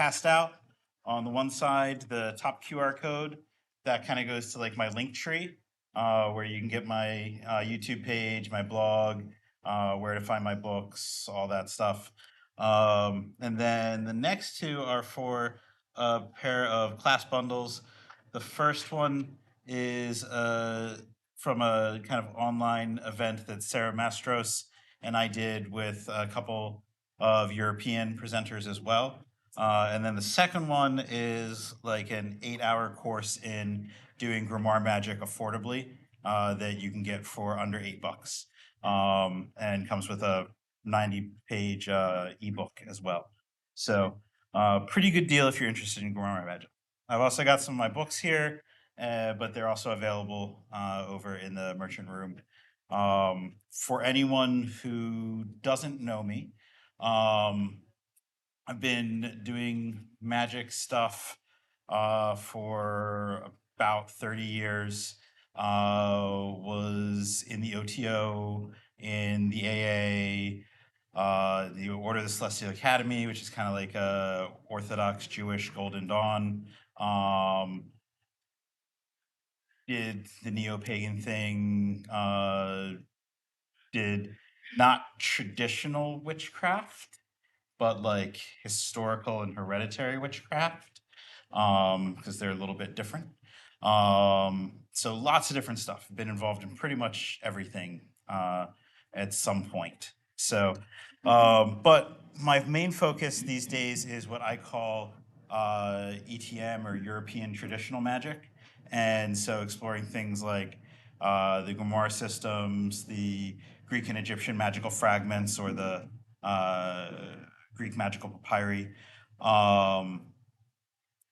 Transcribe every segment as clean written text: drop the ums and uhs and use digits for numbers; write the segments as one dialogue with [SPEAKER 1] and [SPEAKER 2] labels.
[SPEAKER 1] passed out. On the one side, the top QR code that kind of goes to like my link tree, where you can get my YouTube page, my blog, where to find my books, all that stuff. And then the next two are for a pair of class bundles. The first one is from a kind of online event that Sarah Mastros and I did with a couple of European presenters as well. And then the second one is like an 8-hour course in doing grimoire magic affordably that you can get for under $8, and comes with a 90-page ebook as well. So pretty good deal if you're interested in grimoire magic. I've also got some of my books here, but they're also available over in the merchant room. For anyone who doesn't know me, I've been doing magic stuff for about 30 years. Was in the OTO, in the AA, the Order of the Celestial Academy, which is kind of like a Orthodox Jewish Golden Dawn. Did the neo-pagan thing, did not traditional witchcraft, but like historical and hereditary witchcraft, because they're a little bit different. So lots of different stuff. Been involved in pretty much everything at some point. So, but my main focus these days is what I call ETM, or European traditional magic. And so exploring things like the grimoire systems, the Greek and Egyptian magical fragments, or the Greek magical papyri,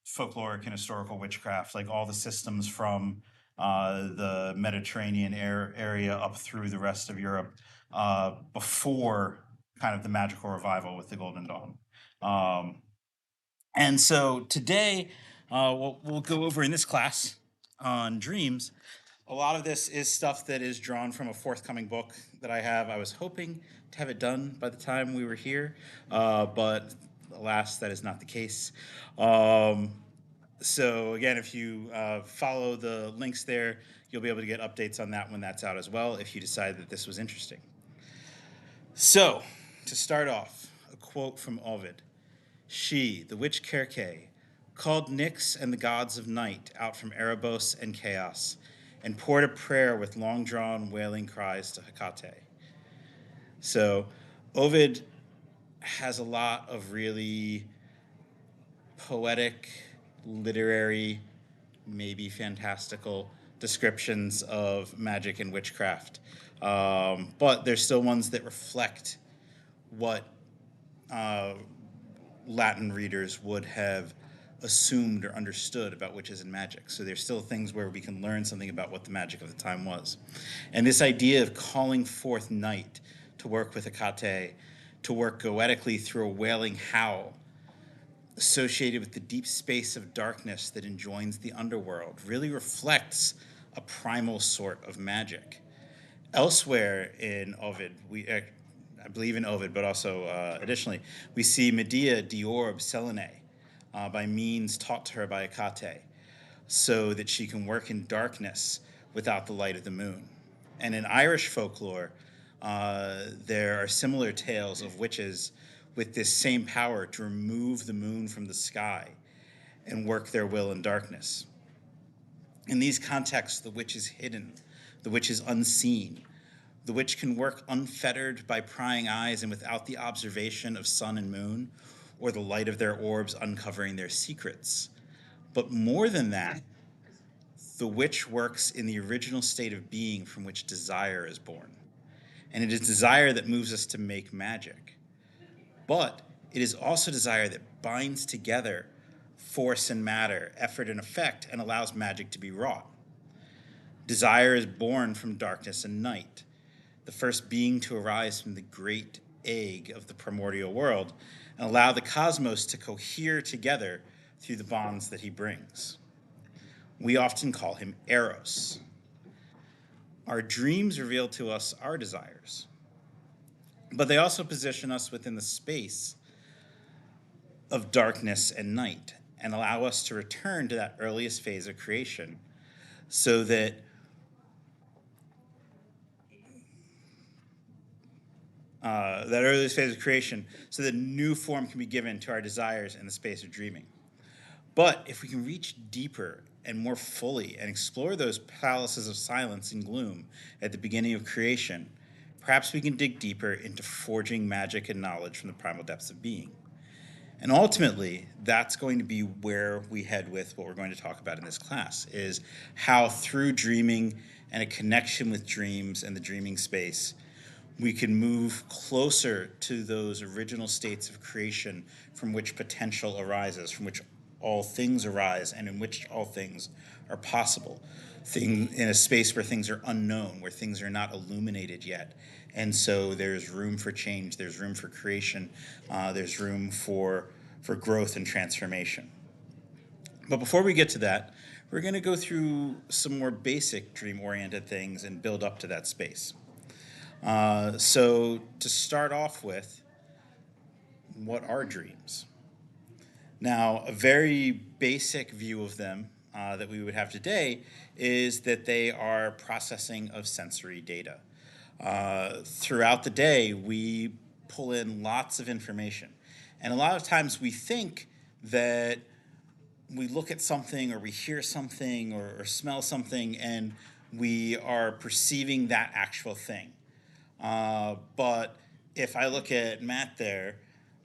[SPEAKER 1] folkloric and historical witchcraft, like all the systems from the Mediterranean area up through the rest of Europe before kind of the magical revival with the Golden Dawn. And so today, what we'll go over in this class on dreams, a lot of this is stuff that is drawn from a forthcoming book that I have. I was hoping to have it done by the time we were here, but alas, that is not the case. So again, if you follow the links there, you'll be able to get updates on that when that's out as well, if you decide that this was interesting. So, to start off, a quote from Ovid. She, the witch Circe, called Nyx and the gods of night out from Erebos and chaos, and poured a prayer with long-drawn wailing cries to Hecate. So, Ovid has a lot of really poetic, literary, maybe fantastical descriptions of magic and witchcraft. But there's still ones that reflect what Latin readers would have assumed or understood about witches and magic. So there's still things where we can learn something about what the magic of the time was. And this idea of calling forth night to work with Hecate, to work goetically through a wailing howl, associated with the deep space of darkness that enjoins the underworld, really reflects a primal sort of magic. Elsewhere in Ovid, I believe in Ovid, but also additionally, we see Medea deorb Selene by means taught to her by Hecate, so that she can work in darkness without the light of the moon. And in Irish folklore, there are similar tales of witches with this same power to remove the moon from the sky and work their will in darkness. In these contexts, the witch is hidden, the witch is unseen. The witch can work unfettered by prying eyes and without the observation of sun and moon, or the light of their orbs uncovering their secrets. But more than that, the witch works in the original state of being from which desire is born. And it is desire that moves us to make magic. But it is also desire that binds together force and matter, effort and effect, and allows magic to be wrought. Desire is born from darkness and night, the first being to arise from the great egg of the primordial world and allow the cosmos to cohere together through the bonds that he brings. We often call him Eros. Our dreams reveal to us our desires, but they also position us within the space of darkness and night and allow us to return to that earliest phase of creation so that so that new form can be given to our desires in the space of dreaming. But if we can reach deeper and more fully and explore those palaces of silence and gloom at the beginning of creation, perhaps we can dig deeper into forging magic and knowledge from the primal depths of being. And ultimately, that's going to be where we head with what we're going to talk about in this class, is how through dreaming and a connection with dreams and the dreaming space, we can move closer to those original states of creation from which potential arises, from which all things arise, and in which all things are possible. In a space where things are unknown, where things are not illuminated yet. And so there's room for change, there's room for creation, there's room for growth and transformation. But before we get to that, we're going to go through some more basic dream-oriented things and build up to that space. So to start off with, what are dreams? Now, a very basic view of them that we would have today is that they are processing of sensory data. Throughout the day, we pull in lots of information. And a lot of times we think that we look at something or we hear something or smell something and we are perceiving that actual thing. But if I look at Matt there,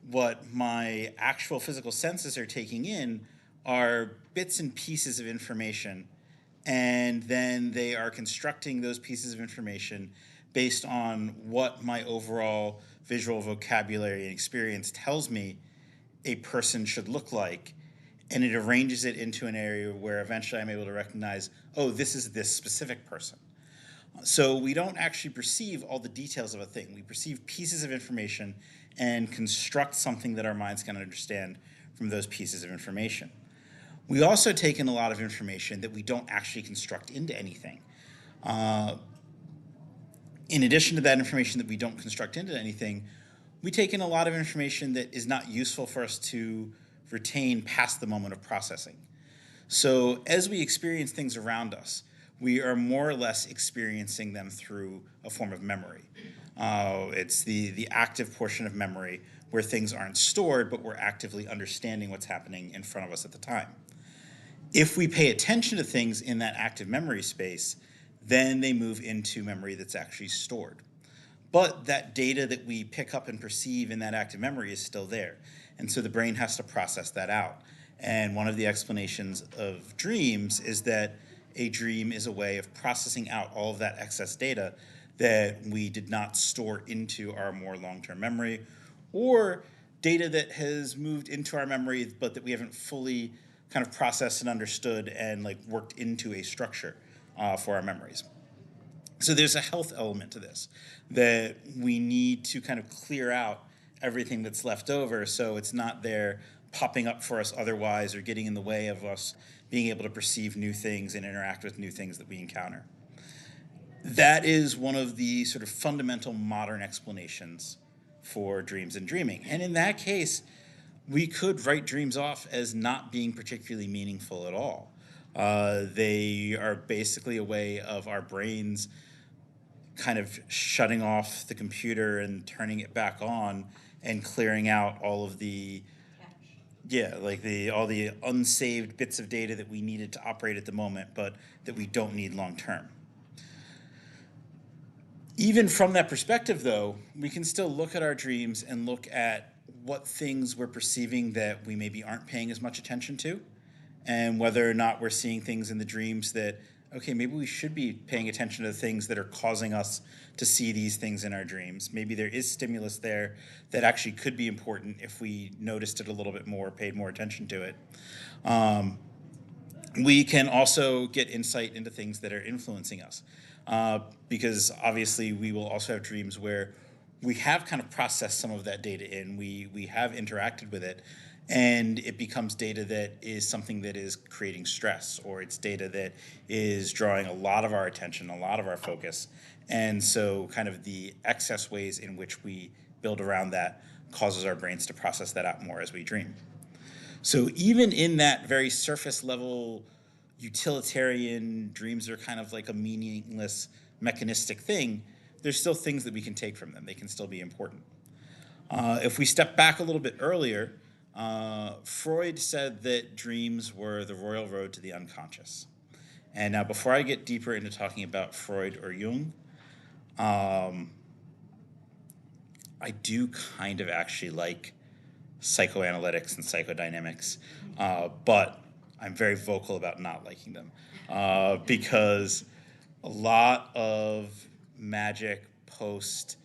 [SPEAKER 1] what my actual physical senses are taking in are bits and pieces of information, and then they are constructing those pieces of information based on what my overall visual vocabulary and experience tells me a person should look like, and it arranges it into an area where eventually I'm able to recognize, oh, this is this specific person. So we don't actually perceive all the details of a thing. We perceive pieces of information and construct something that our minds can understand from those pieces of information. We also take in a lot of information that we don't actually construct into anything. In addition to that information that we don't construct into anything, we take in a lot of information that is not useful for us to retain past the moment of processing. So as we experience things around us, we are more or less experiencing them through a form of memory. It's the active portion of memory where things aren't stored, but we're actively understanding what's happening in front of us at the time. If we pay attention to things in that active memory space, then they move into memory that's actually stored. But that data that we pick up and perceive in that active memory is still there. And so the brain has to process that out. And one of the explanations of dreams is that a dream is a way of processing out all of that excess data that we did not store into our more long-term memory, or data that has moved into our memory but that we haven't fully kind of processed and understood and like worked into a structure for our memories. So there's a health element to this, that we need to kind of clear out everything that's left over so it's not there popping up for us otherwise or getting in the way of us being able to perceive new things and interact with new things that we encounter. That is one of the sort of fundamental modern explanations for dreams and dreaming. And in that case, we could write dreams off as not being particularly meaningful at all. They are basically a way of our brains kind of shutting off the computer and turning it back on and clearing out all of the all the unsaved bits of data that we needed to operate at the moment, but that we don't need long term. Even from that perspective, though, we can still look at our dreams and look at what things we're perceiving that we maybe aren't paying as much attention to, and whether or not we're seeing things in the dreams that, okay, maybe we should be paying attention to the things that are causing us to see these things in our dreams. Maybe there is stimulus there that actually could be important if we noticed it a little bit more, paid more attention to it. We can also get insight into things that are influencing us, because obviously we will also have dreams where we have kind of processed some of that data in, we have interacted with it, and it becomes data that is something that is creating stress, or it's data that is drawing a lot of our attention, a lot of our focus. And so kind of the excess ways in which we build around that causes our brains to process that out more as we dream. So even in that very surface level utilitarian, dreams are kind of like a meaningless mechanistic thing, there's still things that we can take from them. They can still be important. If we step back a little bit earlier, Freud said that dreams were the royal road to the unconscious. And now, before I get deeper into talking about Freud or Jung, I do kind of actually like psychoanalytics and psychodynamics, but I'm very vocal about not liking them because a lot of magic post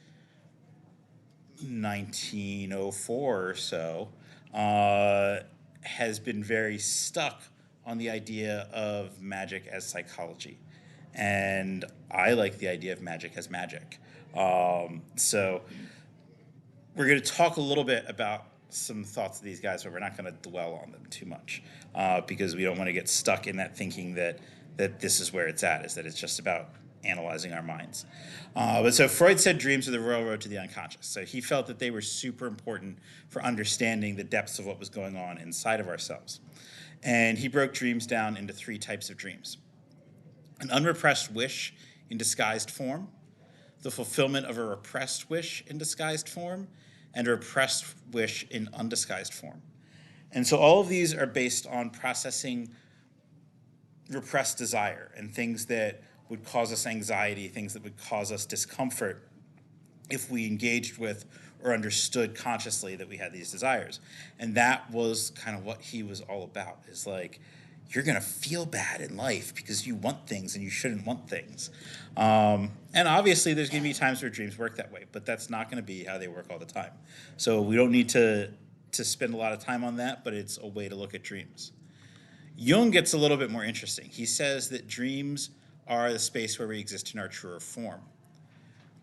[SPEAKER 1] 1904 or so has been very stuck on the idea of magic as psychology. And I like the idea of magic as magic. So we're going to talk a little bit about some thoughts of these guys, but we're not going to dwell on them too much because we don't want to get stuck in that thinking that this is where it's at, is that it's just about analyzing our minds. But so Freud said dreams are the railroad to the unconscious. So he felt that they were super important for understanding the depths of what was going on inside of ourselves. And he broke dreams down into three types of dreams: an unrepressed wish in disguised form, the fulfillment of a repressed wish in disguised form, and a repressed wish in undisguised form. And so all of these are based on processing repressed desire and things that would cause us anxiety, things that would cause us discomfort if we engaged with or understood consciously that we had these desires. And that was kind of what he was all about, is like, you're going to feel bad in life because you want things and you shouldn't want things. And obviously there's going to be times where dreams work that way, but that's not going to be how they work all the time. So we don't need to spend a lot of time on that, but it's a way to look at dreams. Jung gets a little bit more interesting. He says that dreams are the space where we exist in our truer form.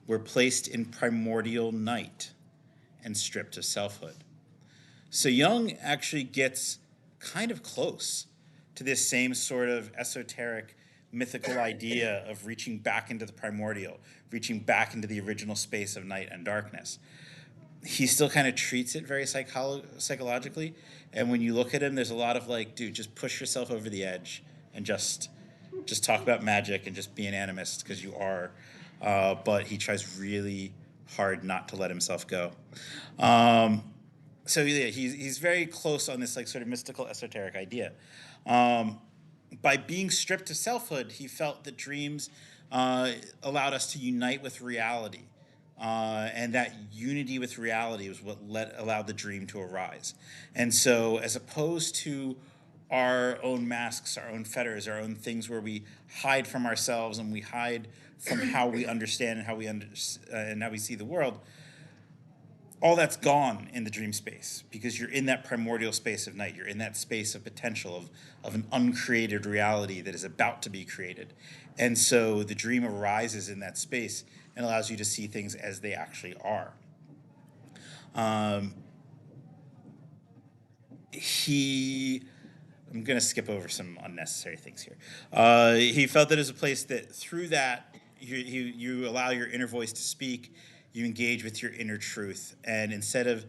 [SPEAKER 1] We're placed in primordial night and stripped of selfhood. So Jung actually gets kind of close to this same sort of esoteric, mythical idea of reaching back into the primordial, reaching back into the original space of night and darkness. He still kind of treats it very psychologically. And when you look at him, there's a lot of like, dude, just push yourself over the edge and just talk about magic and just be an animist because you are. But he tries really hard not to let himself go. So yeah, he's very close on this like sort of mystical, esoteric idea. By being stripped of selfhood, he felt that dreams allowed us to unite with reality. And that unity with reality was what allowed the dream to arise. And so, as opposed to our own masks, our own fetters, our own things where we hide from ourselves and we hide from how we understand and how we see the world, all that's gone in the dream space because you're in that primordial space of night. You're in that space of potential of an uncreated reality that is about to be created. And so the dream arises in that space and allows you to see things as they actually are. I'm going to skip over some unnecessary things here. He felt that as a place that through that you allow your inner voice to speak, you engage with your inner truth, and instead of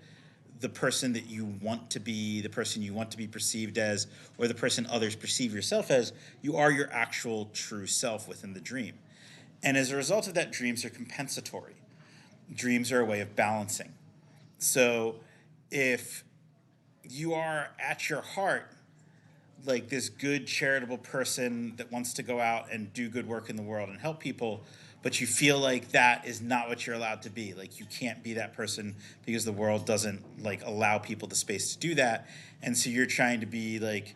[SPEAKER 1] the person that you want to be, the person you want to be perceived as, or the person others perceive yourself as, you are your actual true self within the dream. And as a result of that, dreams are compensatory. Dreams are a way of balancing. So if you are at your heart like this good charitable person that wants to go out and do good work in the world and help people, but you feel like that is not what you're allowed to be. Like you can't be that person because the world doesn't like allow people the space to do that. And so you're trying to be like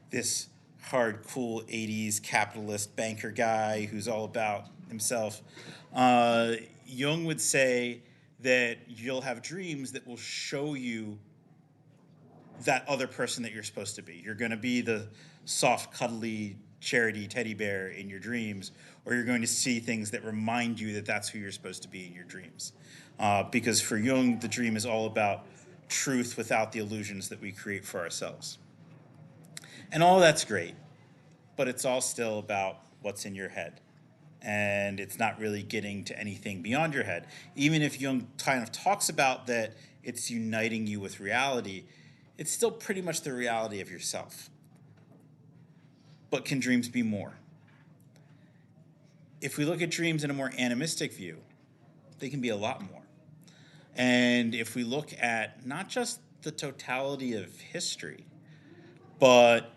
[SPEAKER 1] this hard, cool 80s capitalist banker guy who's all about himself. Jung would say that you'll have dreams that will show you that other person that you're supposed to be. You're going to be the soft, cuddly charity teddy bear in your dreams, or you're going to see things that remind you that that's who you're supposed to be in your dreams. Because for Jung, the dream is all about truth without the illusions that we create for ourselves. And all that's great, but it's all still about what's in your head. And it's not really getting to anything beyond your head. Even if Jung kind of talks about that it's uniting you with reality, it's still pretty much the reality of yourself. But can dreams be more? If we look at dreams in a more animistic view, they can be a lot more. And if we look at not just the totality of history, but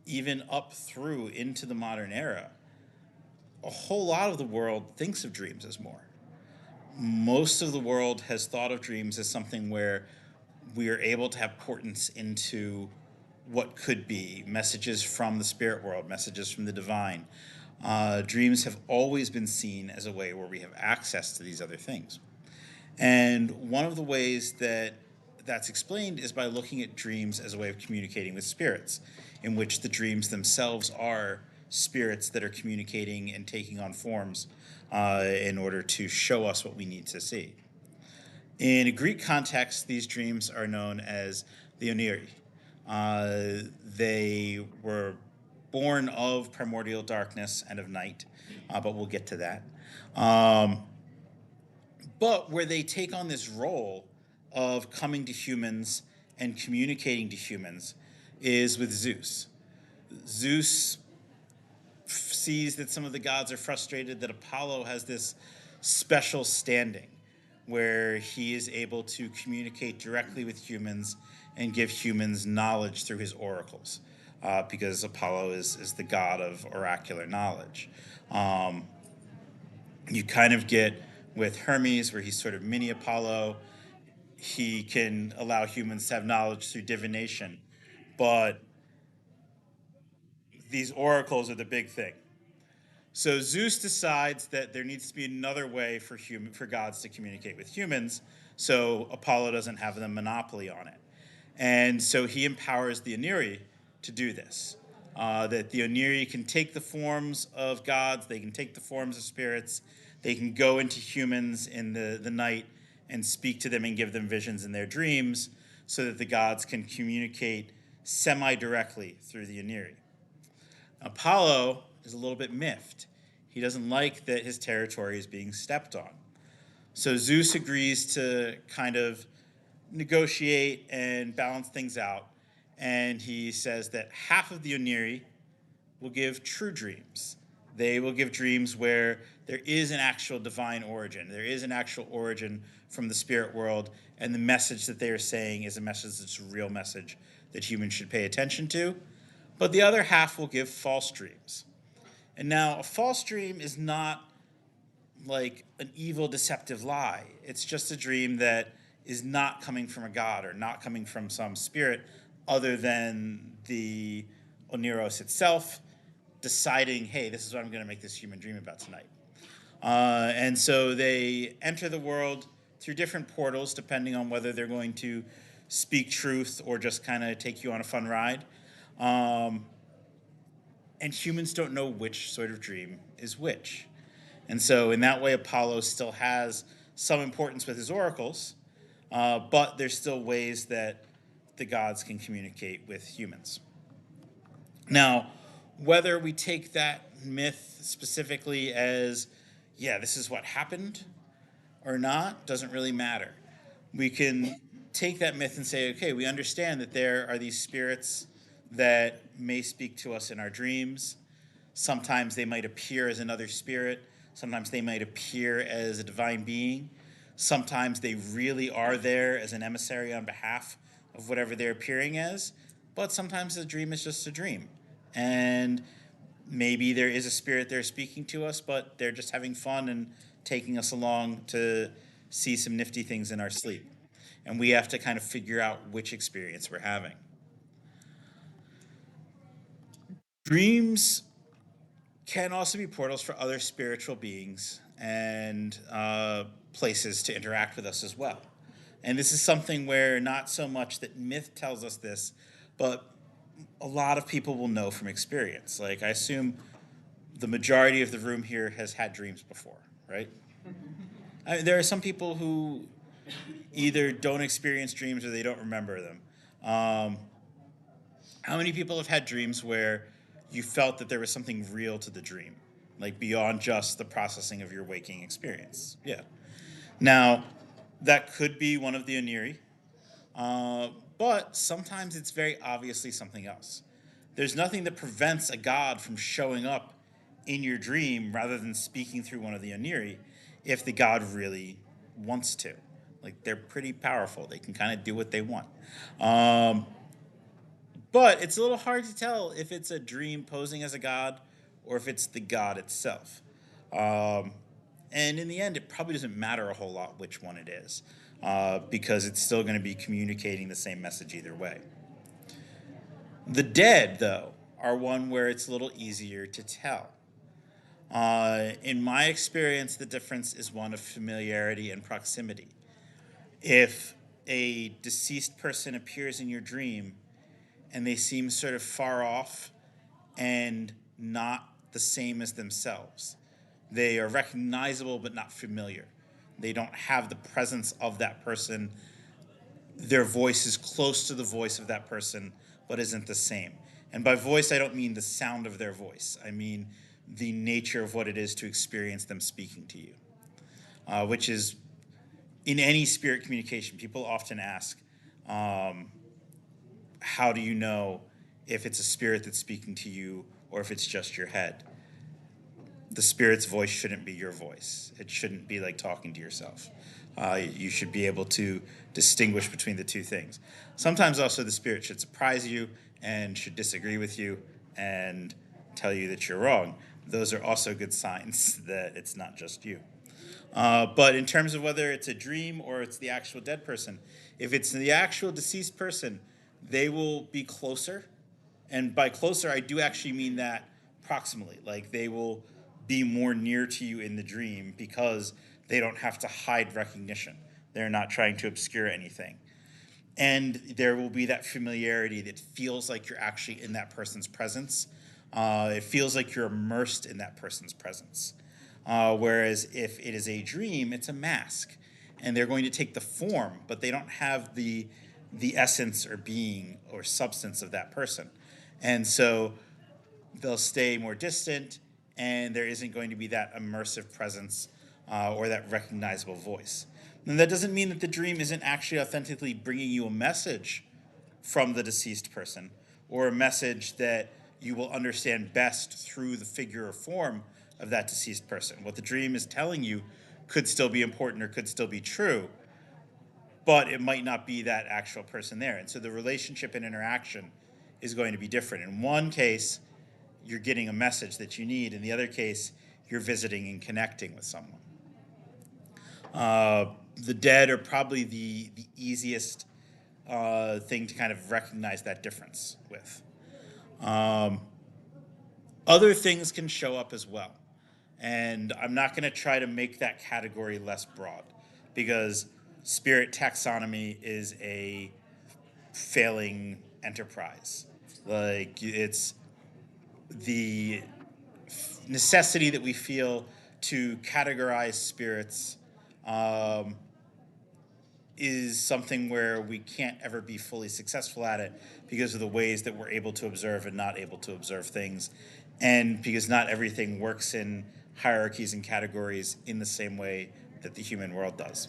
[SPEAKER 1] even up through into the modern era, a whole lot of the world thinks of dreams as more. Most of the world has thought of dreams as something where we are able to have portents into what could be messages from the spirit world, messages from the divine. Dreams have always been seen as a way where we have access to these other things. And one of the ways that that's explained is by looking at dreams as a way of communicating with spirits, in which the dreams themselves are spirits that are communicating and taking on forms in order to show us what we need to see. In a Greek context, these dreams are known as the oniri. They were born of primordial darkness and of night, but we'll get to that. But where they take on this role of coming to humans and communicating to humans is with Zeus. Zeus sees that some of the gods are frustrated that Apollo has this special standing where he is able to communicate directly with humans and give humans knowledge through his oracles, because Apollo is the god of oracular knowledge. You kind of get with Hermes, where he's sort of mini Apollo. He can allow humans to have knowledge through divination, but these oracles are the big thing. So Zeus decides that there needs to be another way for gods to communicate with humans, so Apollo doesn't have the monopoly on it. And so he empowers the oniri to do this. That the oniri can take the forms of gods, they can take the forms of spirits, they can go into humans in the night and speak to them and give them visions in their dreams, so that the gods can communicate semi-directly through the oniri. Apollo is a little bit miffed. He doesn't like that his territory is being stepped on. So Zeus agrees to kind of negotiate and balance things out. And he says that half of the oniri will give true dreams. They will give dreams where there is an actual divine origin. There is an actual origin from the spirit world, and the message that they are saying is a message that's a real message that humans should pay attention to. But the other half will give false dreams. And now, a false dream is not like an evil, deceptive lie. It's just a dream that is not coming from a god or not coming from some spirit other than the Oniros itself deciding, hey, this is what I'm going to make this human dream about tonight. And so they enter the world through different portals, depending on whether they're going to speak truth or just kind of take you on a fun ride. And humans don't know which sort of dream is which. And so in that way, Apollo still has some importance with his oracles, but there's still ways that the gods can communicate with humans. Now, whether we take that myth specifically as, yeah, this is what happened or not, doesn't really matter. We can take that myth and say, okay, we understand that there are these spirits that may speak to us in our dreams. Sometimes they might appear as another spirit. Sometimes they might appear as a divine being. Sometimes they really are there as an emissary on behalf of whatever they're appearing as. But sometimes the dream is just a dream. And maybe there is a spirit there speaking to us, but they're just having fun and taking us along to see some nifty things in our sleep. And we have to kind of figure out which experience we're having. Dreams can also be portals for other spiritual beings and places to interact with us as well. And this is something where not so much that myth tells us this, but a lot of people will know from experience. Like, I assume the majority of the room here has had dreams before, right? There are some people who either don't experience dreams or they don't remember them. How many people have had dreams where you felt that there was something real to the dream, like beyond just the processing of your waking experience? Yeah. Now, that could be one of the oniri, But sometimes it's very obviously something else. There's nothing that prevents a god from showing up in your dream rather than speaking through one of the Oniri if the god really wants to. Like, they're pretty powerful. They can kind of do what they want. Um, but it's a little hard to tell if it's a dream posing as a god or if it's the god itself. Um, and in the end, it probably doesn't matter a whole lot which one it is, because it's still going to be communicating the same message either way. The dead, though, are one where it's a little easier to tell. In my experience, the difference is one of familiarity and proximity. If a deceased person appears in your dream and they seem sort of far off and not the same as themselves, they are recognizable but not familiar. They don't have the presence of that person. Their voice is close to the voice of that person, but isn't the same. And by voice, I don't mean the sound of their voice. I mean the nature of what it is to experience them speaking to you, which is in any spirit communication. People often ask, how do you know if it's a spirit that's speaking to you or if it's just your head? The spirit's voice shouldn't be your voice. It shouldn't be like talking to yourself. You should be able to distinguish between the two things. Sometimes also the spirit should surprise you and should disagree with you and tell you that you're wrong. Those are also good signs that it's not just you. But in terms of whether it's a dream or it's the actual dead person, if it's the actual deceased person, they will be closer. And by closer, I do actually mean that proximally. Like, they will be more near to you in the dream because they don't have to hide recognition. They're not trying to obscure anything. And there will be that familiarity that feels like you're actually in that person's presence. It feels like you're immersed in that person's presence. Whereas if it is a dream, it's a mask. And they're going to take the form, but they don't have the essence or being or substance of that person. And so they'll stay more distant, and there isn't going to be that immersive presence or that recognizable voice. And that doesn't mean that the dream isn't actually authentically bringing you a message from the deceased person or a message that you will understand best through the figure or form of that deceased person. What the dream is telling you could still be important or could still be true, but it might not be that actual person there. And so the relationship and interaction is going to be different. In one case, you're getting a message that you need. In the other case, you're visiting and connecting with someone. The dead are probably the easiest thing to kind of recognize that difference with. Other things can show up as well. And I'm not going to try to make that category less broad because spirit taxonomy is a failing enterprise. Like, it's the necessity that we feel to categorize spirits is something where we can't ever be fully successful at it because of the ways that we're able to observe and not able to observe things, and because not everything works in hierarchies and categories in the same way that the human world does.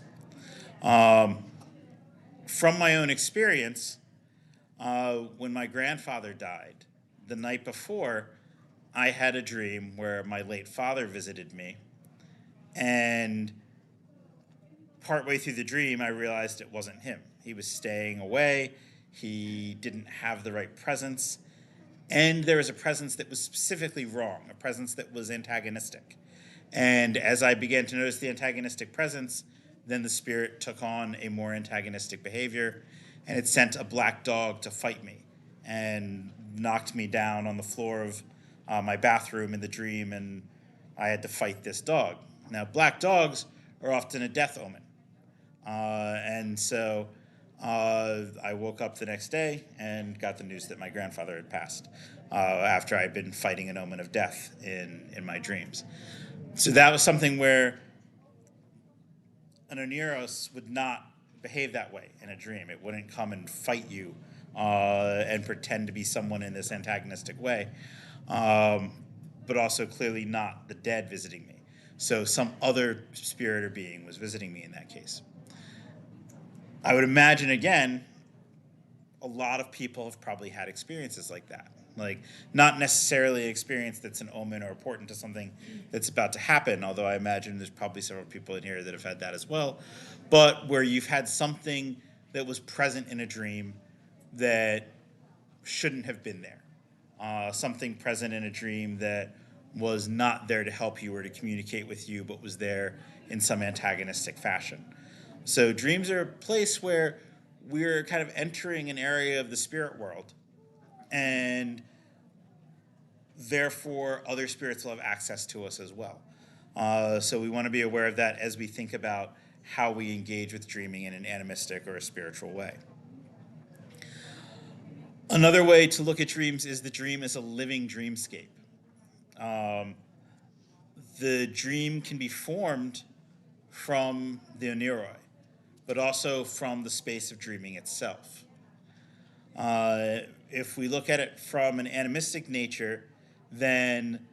[SPEAKER 1] From my own experience, when my grandfather died, the night before, I had a dream where my late father visited me, and partway through the dream, I realized it wasn't him. He was staying away. He didn't have the right presence. And there was a presence that was specifically wrong, a presence that was antagonistic. And as I began to notice the antagonistic presence, then the spirit took on a more antagonistic behavior, and it sent a black dog to fight me and knocked me down on the floor of my bathroom in the dream, and I had to fight this dog. Now, black dogs are often a death omen. And so I woke up the next day and got the news that my grandfather had passed after I'd been fighting an omen of death in my dreams. So that was something where an Oneros would not behave that way in a dream. It wouldn't come and fight you and pretend to be someone in this antagonistic way, but also clearly not the dead visiting me. So some other spirit or being was visiting me in that case. I would imagine, again, a lot of people have probably had experiences like that. Like, not necessarily an experience that's an omen or important to something that's about to happen, although I imagine there's probably several people in here that have had that as well. But where you've had something that was present in a dream that shouldn't have been there. Something present in a dream that was not there to help you or to communicate with you, but was there in some antagonistic fashion. So dreams are a place where we're kind of entering an area of the spirit world, and therefore other spirits will have access to us as well. So we want to be aware of that as we think about how we engage with dreaming in an animistic or a spiritual way. Another way to look at dreams is the dream as a living dreamscape. The dream can be formed from the oneiroi, but also from the space of dreaming itself. If we look at it from an animistic nature, then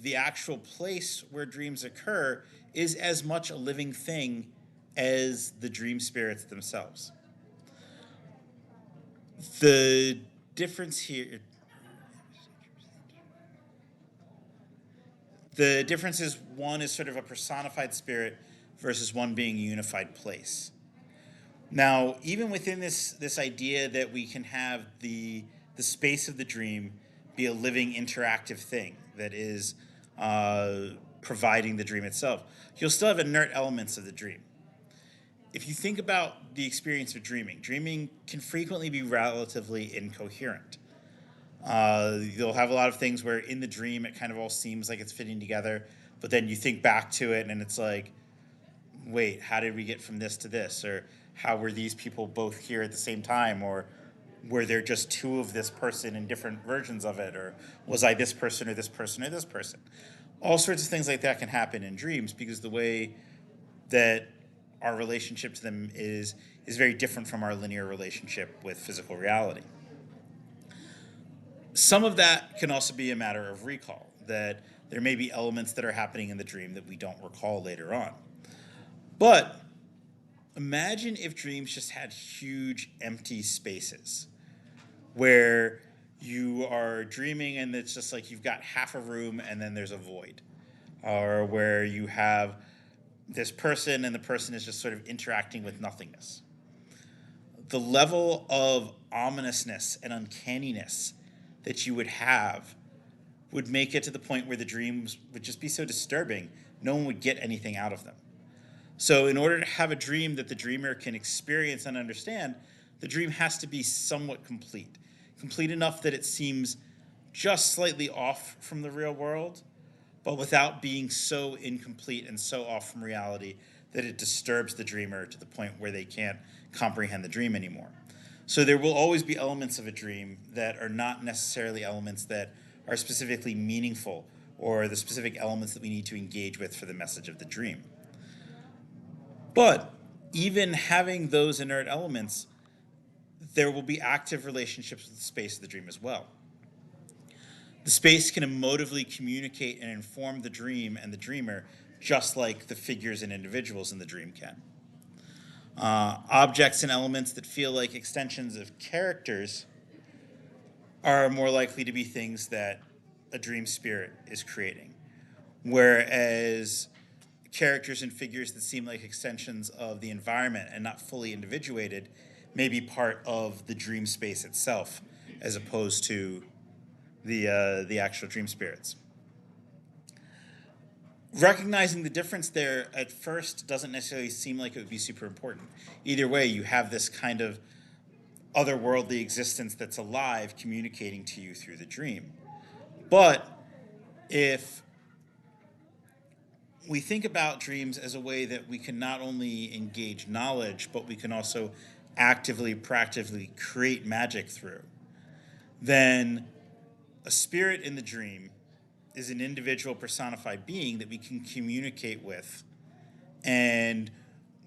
[SPEAKER 1] the actual place where dreams occur is as much a living thing as the dream spirits themselves. The difference here, the difference is one is sort of a personified spirit versus one being a unified place. Now, even within this idea that we can have the space of the dream be a living, interactive thing that is providing the dream itself, you'll still have inert elements of the dream. If you think about the experience of dreaming can frequently be relatively incoherent. You'll have a lot of things where in the dream it kind of all seems like it's fitting together, but then you think back to it and it's like, wait, how did we get from this to this? Or how were these people both here at the same time? Or were there just two of this person in different versions of it? Or was I this person or this person or this person? All sorts of things like that can happen in dreams because the way that our relationship to them is very different from our linear relationship with physical reality. Some of that can also be a matter of recall, that there may be elements that are happening in the dream that we don't recall later on. But imagine if dreams just had huge empty spaces where you are dreaming and it's just like you've got half a room and then there's a void, or where you have this person and the person is just sort of interacting with nothingness. The level of ominousness and uncanniness that you would have would make it to the point where the dreams would just be so disturbing, no one would get anything out of them. So in order to have a dream that the dreamer can experience and understand, the dream has to be somewhat complete. Complete enough that it seems just slightly off from the real world, but without being so incomplete and so off from reality that it disturbs the dreamer to the point where they can't comprehend the dream anymore. So there will always be elements of a dream that are not necessarily elements that are specifically meaningful or the specific elements that we need to engage with for the message of the dream. But even having those inert elements, there will be active relationships with the space of the dream as well. The space can emotively communicate and inform the dream and the dreamer, just like the figures and individuals in the dream can. Objects and elements that feel like extensions of characters are more likely to be things that a dream spirit is creating, whereas characters and figures that seem like extensions of the environment and not fully individuated may be part of the dream space itself, as opposed to the actual dream spirits. Recognizing the difference there at first doesn't necessarily seem like it would be super important. Either way, you have this kind of otherworldly existence that's alive communicating to you through the dream. But if we think about dreams as a way that we can not only engage knowledge, but we can also actively, practically create magic through, then a spirit in the dream is an individual personified being that we can communicate with and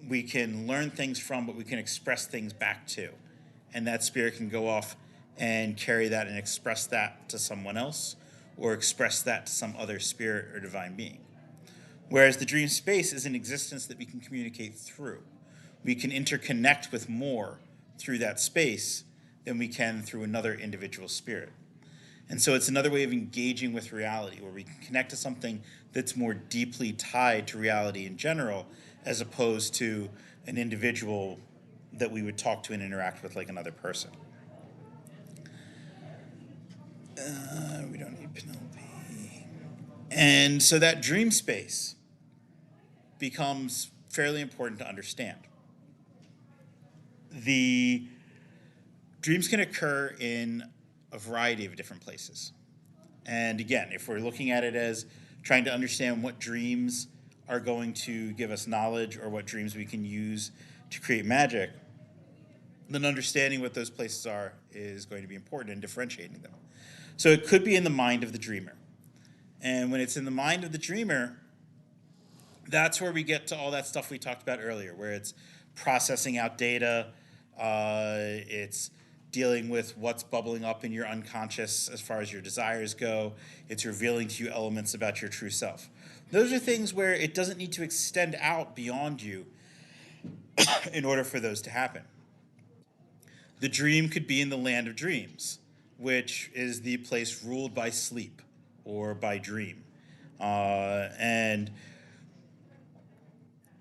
[SPEAKER 1] we can learn things from, but we can express things back to. And that spirit can go off and carry that and express that to someone else or express that to some other spirit or divine being. Whereas the dream space is an existence that we can communicate through. We can interconnect with more through that space than we can through another individual spirit. And so it's another way of engaging with reality where we can connect to something that's more deeply tied to reality in general, as opposed to an individual that we would talk to and interact with like another person. We don't need Penelope. And so that dream space becomes fairly important to understand. The dreams can occur in a variety of different places. And again, if we're looking at it as trying to understand what dreams are going to give us knowledge or what dreams we can use to create magic, then understanding what those places are is going to be important in differentiating them. So it could be in the mind of the dreamer. And when it's in the mind of the dreamer, that's where we get to all that stuff we talked about earlier, where it's processing out data, it's dealing with what's bubbling up in your unconscious as far as your desires go. It's revealing to you elements about your true self. Those are things where it doesn't need to extend out beyond you in order for those to happen. The dream could be in the land of dreams, which is the place ruled by sleep or by dream. And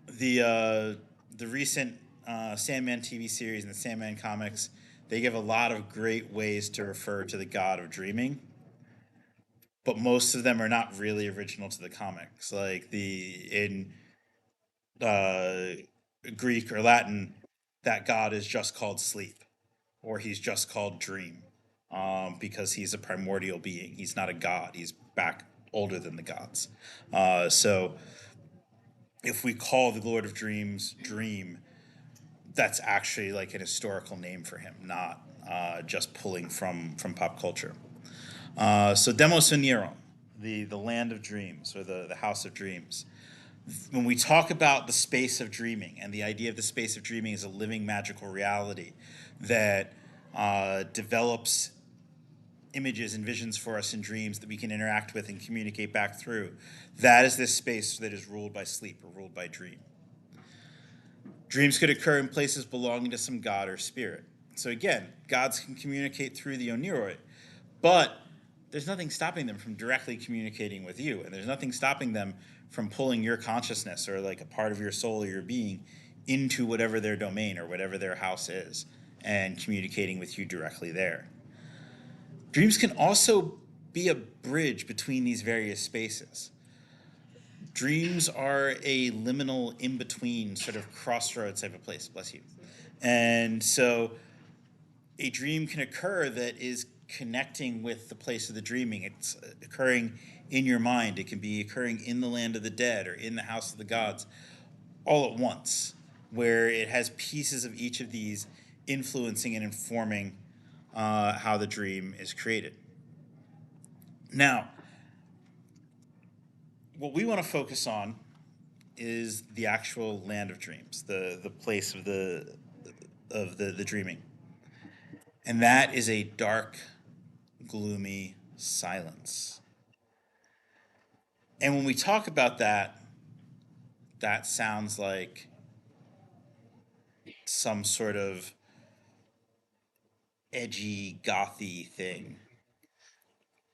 [SPEAKER 1] the recent Sandman TV series and the Sandman comics, they give a lot of great ways to refer to the god of dreaming, but most of them are not really original to the comics. Like in uh, Greek or Latin, that god is just called sleep, or he's just called dream, because he's a primordial being. He's not a god. He's back older than the gods. So if we call the Lord of Dreams Dream, that's actually like an historical name for him, not just pulling from pop culture. So Demos Venerum, the land of dreams or the house of dreams. When we talk about the space of dreaming and the idea of the space of dreaming as a living magical reality that develops images and visions for us in dreams that we can interact with and communicate back through, that is this space that is ruled by sleep or ruled by dream. Dreams could occur in places belonging to some god or spirit. So again, gods can communicate through the Oniroid, but there's nothing stopping them from directly communicating with you, and there's nothing stopping them from pulling your consciousness or like a part of your soul or your being into whatever their domain or whatever their house is and communicating with you directly there. Dreams can also be a bridge between these various spaces. Dreams are a liminal in-between sort of crossroads type of place, bless you. And so a dream can occur that is connecting with the place of the dreaming. It's occurring in your mind. It can be occurring in the land of the dead or in the house of the gods all at once, where it has pieces of each of these influencing and informing how the dream is created. Now, what we want to focus on is the actual land of dreams, the place of the dreaming. And that is a dark, gloomy silence. And when we talk about that, that sounds like some sort of edgy, gothy thing.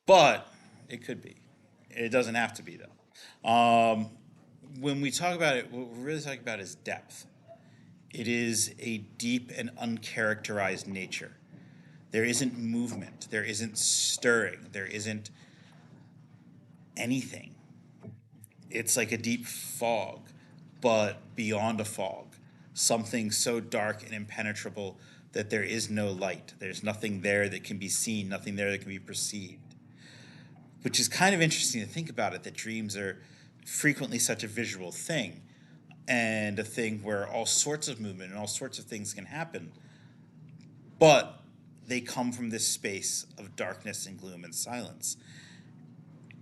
[SPEAKER 1] But it could be. It doesn't have to be, though. When we talk about it, what we're really talking about is depth. It is a deep and uncharacterized nature. There isn't movement. There isn't stirring. There isn't anything. It's like a deep fog, but beyond a fog. Something so dark and impenetrable that there is no light. There's nothing there that can be seen, nothing there that can be perceived. Which is kind of interesting to think about it, that dreams are frequently such a visual thing and a thing where all sorts of movement and all sorts of things can happen. But they come from this space of darkness and gloom and silence.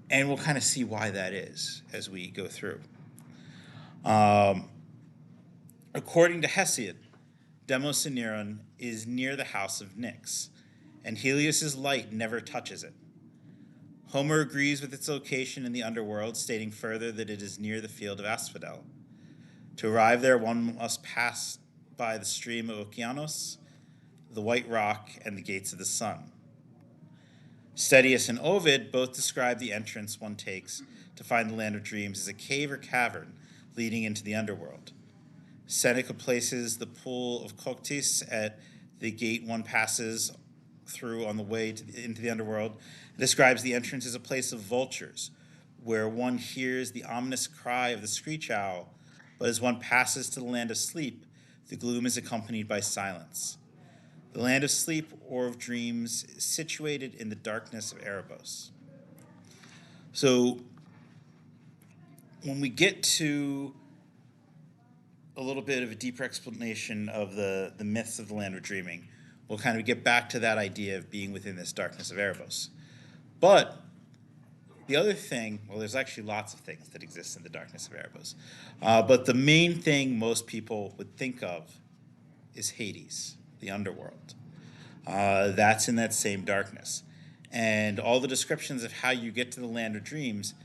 [SPEAKER 1] And we'll kind of see why that is as we go through. According to Hesiod, Demos Venerum is near the house of Nyx, and Helios's light never touches it. Homer agrees with its location in the underworld, stating further that it is near the field of Asphodel. To arrive there, one must pass by the stream of Okeanos, the White Rock, and the Gates of the Sun. Stedius and Ovid both describe the entrance one takes to find the land of dreams as a cave or cavern leading into the underworld. Seneca places the pool of Coctis at the gate one passes through on the way into the underworld, and describes the entrance as a place of vultures, where one hears the ominous cry of the screech owl, but as one passes to the land of sleep, the gloom is accompanied by silence. The land of sleep or of dreams is situated in the darkness of Erebos. So when we get to a little bit of a deeper explanation of the myths of the land of dreaming, we'll kind of get back to that idea of being within this darkness of Erebos. But the other thing, well, there's actually lots of things that exist in the darkness of Erebos. But the main thing most people would think of is Hades, the underworld. That's in that same darkness. And all the descriptions of how you get to the land of dreams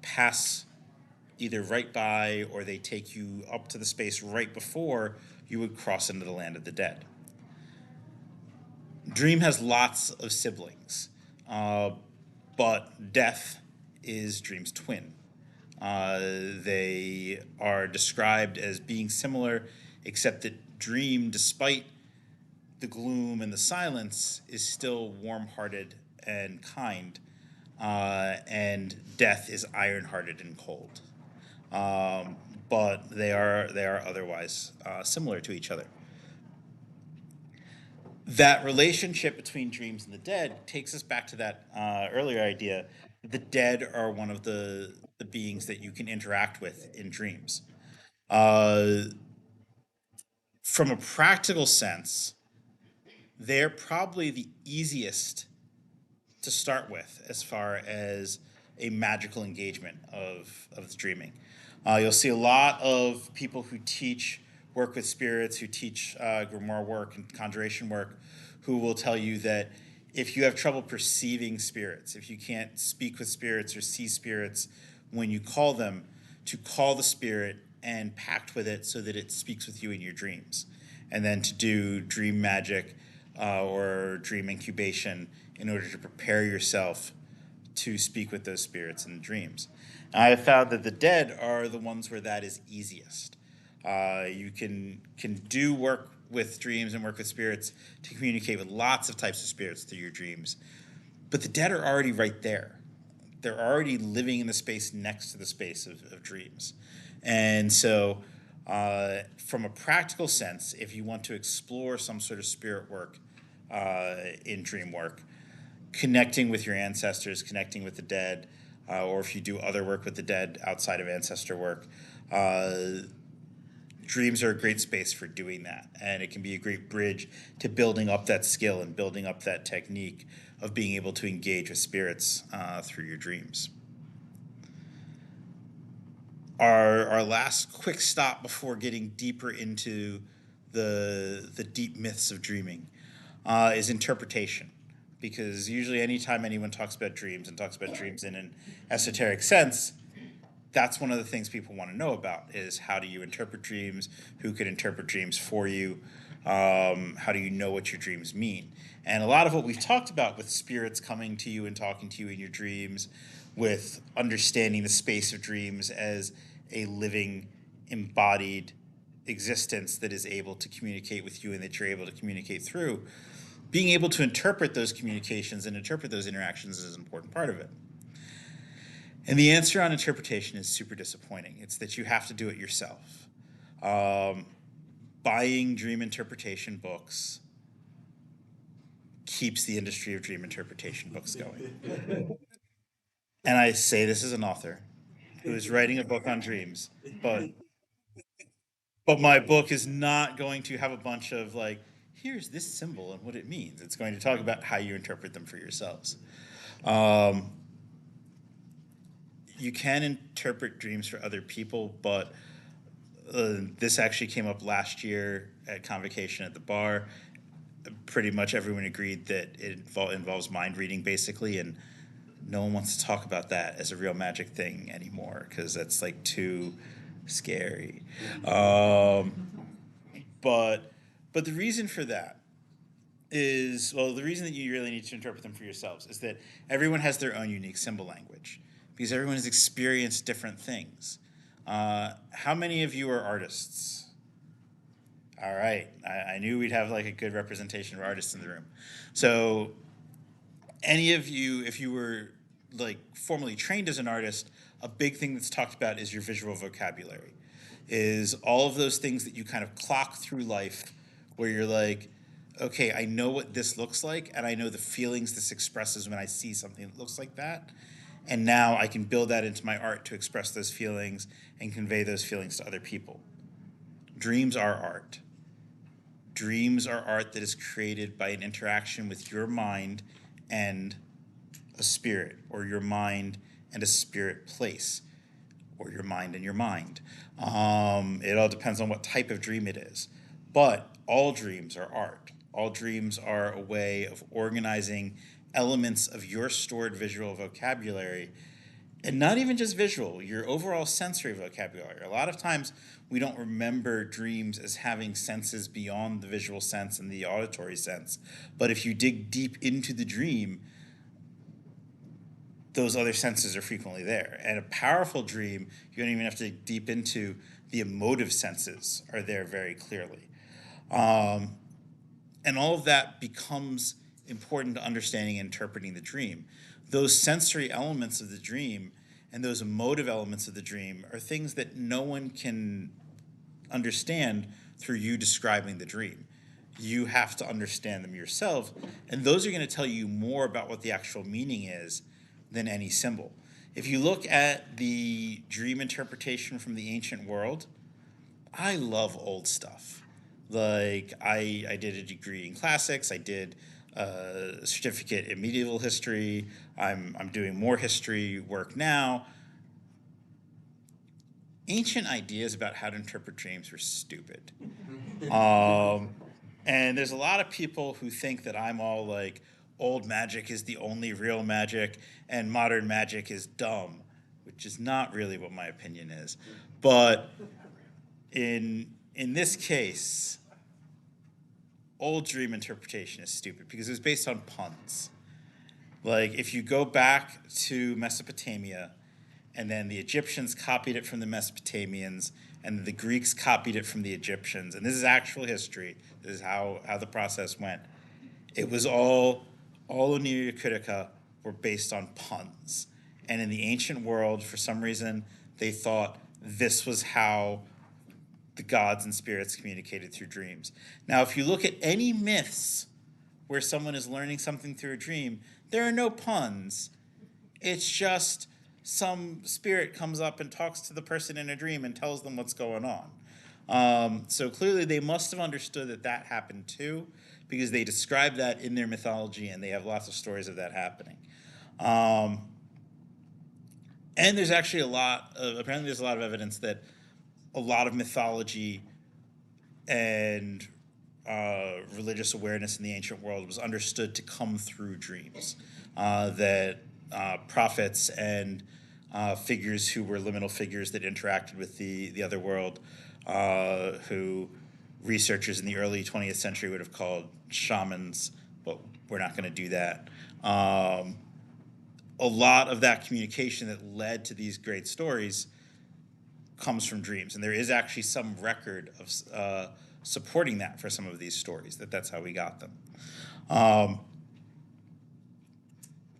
[SPEAKER 1] pass either right by or they take you up to the space right before you would cross into the land of the dead. Dream has lots of siblings, but death is Dream's twin. They are described as being similar, except that Dream, despite the gloom and the silence, is still warm-hearted and kind, and death is iron-hearted and cold. But they are otherwise similar to each other. That relationship between dreams and the dead takes us back to that earlier idea. The dead are one of the beings that you can interact with in dreams. Uh, from a practical sense, they're probably the easiest to start with as far as a magical engagement of the dreaming. You'll see a lot of people who teach work with spirits, who teach grimoire work and conjuration work, who will tell you that if you have trouble perceiving spirits, if you can't speak with spirits or see spirits when you call them, to call the spirit and pact with it so that it speaks with you in your dreams. And then to do dream magic or dream incubation in order to prepare yourself to speak with those spirits in dreams. And I have found that the dead are the ones where that is easiest. You can do work with dreams and work with spirits to communicate with lots of types of spirits through your dreams. But the dead are already right there. They're already living in the space next to the space of dreams. And so from a practical sense, if you want to explore some sort of spirit work in dream work, connecting with your ancestors, connecting with the dead, or if you do other work with the dead outside of ancestor work, dreams are a great space for doing that. And it can be a great bridge to building up that skill and building up that technique of being able to engage with spirits through your dreams. Our last quick stop before getting deeper into the deep myths of dreaming is interpretation. Because usually anytime anyone talks about dreams and talks about dreams in an esoteric sense, that's one of the things people want to know about is how do you interpret dreams, who could interpret dreams for you, how do you know what your dreams mean. And a lot of what we've talked about with spirits coming to you and talking to you in your dreams, with understanding the space of dreams as a living, embodied existence that is able to communicate with you and that you're able to communicate through, being able to interpret those communications and interpret those interactions is an important part of it. And the answer on interpretation is super disappointing. It's that you have to do it yourself. Buying dream interpretation books keeps the industry of dream interpretation books going. And I say this as an author who is writing a book on dreams, but my book is not going to have a bunch of like, here's this symbol and what it means. It's going to talk about how you interpret them for yourselves. You can interpret dreams for other people, but this actually came up last year at ConVocation at the bar. Pretty much everyone agreed that it involves mind reading basically, and no one wants to talk about that as a real magic thing anymore because that's like too scary. But the reason for that is, well, the reason that you really need to interpret them for yourselves is that everyone has their own unique symbol language because everyone has experienced different things. How many of you are artists? All right. I knew we'd have like a good representation of artists in the room. So any of you, if you were like formally trained as an artist, a big thing that's talked about is your visual vocabulary, is all of those things that you kind of clock through life where you're like, okay, I know what this looks like and I know the feelings this expresses when I see something that looks like that. And now I can build that into my art to express those feelings and convey those feelings to other people. Dreams are art. Dreams are art that is created by an interaction with your mind and a spirit, or your mind and a spirit place, or your mind and your mind. It all depends on what type of dream it is. But all dreams are art. All dreams are a way of organizing elements of your stored visual vocabulary, and not even just visual, your overall sensory vocabulary. A lot of times we don't remember dreams as having senses beyond the visual sense and the auditory sense. But if you dig deep into the dream, those other senses are frequently there. And a powerful dream, you don't even have to dig deep into, the emotive senses are there very clearly. And all of that becomes important to understanding and interpreting the dream. Those sensory elements of the dream and those emotive elements of the dream are things that no one can understand through you describing the dream. You have to understand them yourself, and those are going to tell you more about what the actual meaning is than any symbol. If you look at the dream interpretation from the ancient world, I love old stuff. Like, I did a degree in classics. I did a certificate in medieval history. I'm doing more history work now. Ancient ideas about how to interpret dreams were stupid. And there's a lot of people who think that I'm all like, old magic is the only real magic and modern magic is dumb, which is not really what my opinion is. But in this case, old dream interpretation is stupid because it was based on puns. Like, if you go back to Mesopotamia, and then the Egyptians copied it from the Mesopotamians, and the Greeks copied it from the Egyptians, and this is actual history. This is how the process went. It was all Oneida Critica were based on puns. And in the ancient world, for some reason, they thought this was how the gods and spirits communicated through dreams. Now, if you look at any myths where someone is learning something through a dream, there are no puns. It's just some spirit comes up and talks to the person in a dream and tells them what's going on. So clearly they must have understood that that happened too, because they describe that in their mythology and they have lots of stories of that happening. And there's actually apparently there's a lot of evidence that a lot of mythology and religious awareness in the ancient world was understood to come through dreams. That prophets and figures who were liminal figures that interacted with the other world, who researchers in the early 20th century would have called shamans, but we're not going to do that. A lot of that communication that led to these great stories comes from dreams, and there is actually some record of supporting that for some of these stories, that's how we got them.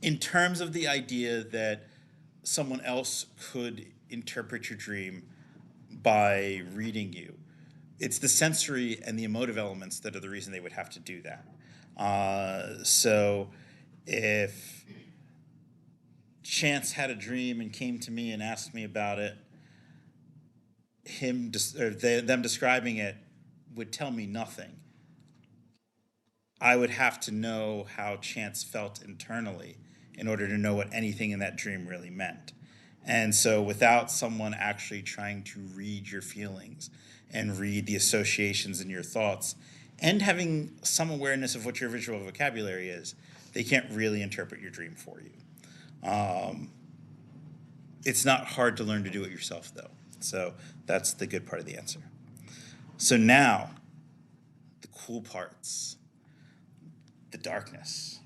[SPEAKER 1] In terms of the idea that someone else could interpret your dream by reading you, it's the sensory and the emotive elements that are the reason they would have to do that. So if Chance had a dream and came to me and asked me about it, them describing it would tell me nothing. I would have to know how Chance felt internally in order to know what anything in that dream really meant. And so without someone actually trying to read your feelings and read the associations in your thoughts and having some awareness of what your visual vocabulary is, they can't really interpret your dream for you. It's not hard to learn to do it yourself, though. So that's the good part of the answer. So now, the cool parts. the darkness,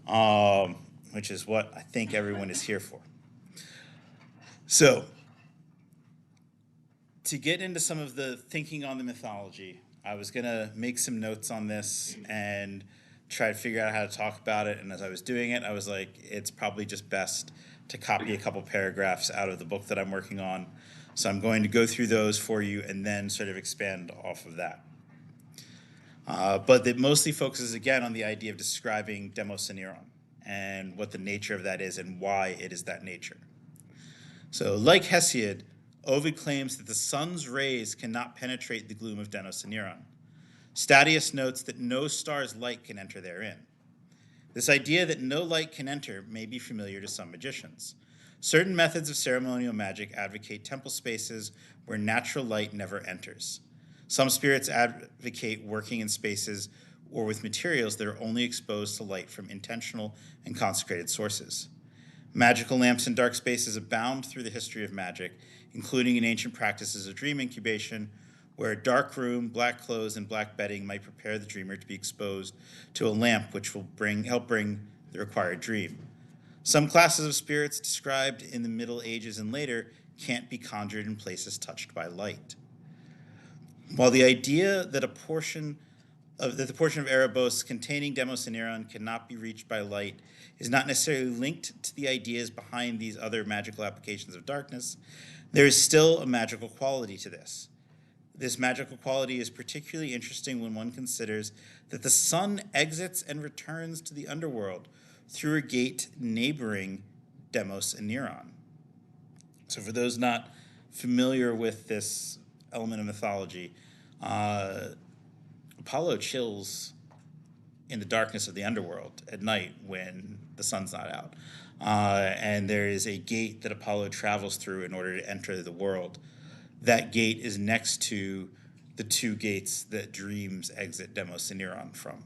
[SPEAKER 1] um, which is what I think everyone is here for. So, to get into some of the thinking on the mythology, I was going to make some notes on this and try to figure out how to talk about it. And as I was doing it, I was like, it's probably just best to copy a couple paragraphs out of the book that I'm working on. So I'm going to go through those for you and then sort of expand off of that. But it mostly focuses again on the idea of describing demos neuron and what the nature of that is and why it is that nature. So, like Hesiod, Ovid claims that the sun's rays cannot penetrate the gloom of Denos and Neuron. Statius notes that no star's light can enter therein. This idea that no light can enter may be familiar to some magicians. Certain methods of ceremonial magic advocate temple spaces where natural light never enters. Some spirits advocate working in spaces or with materials that are only exposed to light from intentional and consecrated sources. Magical lamps in dark spaces abound through the history of magic, including in ancient practices of dream incubation, where a dark room, black clothes, and black bedding might prepare the dreamer to be exposed to a lamp which will help bring the required dream. Some classes of spirits described in the Middle Ages and later can't be conjured in places touched by light. While the idea that the portion of Erebos containing Demos and Neuron cannot be reached by light is not necessarily linked to the ideas behind these other magical applications of darkness, there is still a magical quality to this. This magical quality is particularly interesting when one considers that the sun exits and returns to the underworld through a gate neighboring Demos and Neuron. So for those not familiar with this element of mythology, Apollo chills in the darkness of the underworld at night when the sun's not out. And there is a gate that Apollo travels through in order to enter the world. That gate is next to the two gates that dreams exit Demos and Neuron from.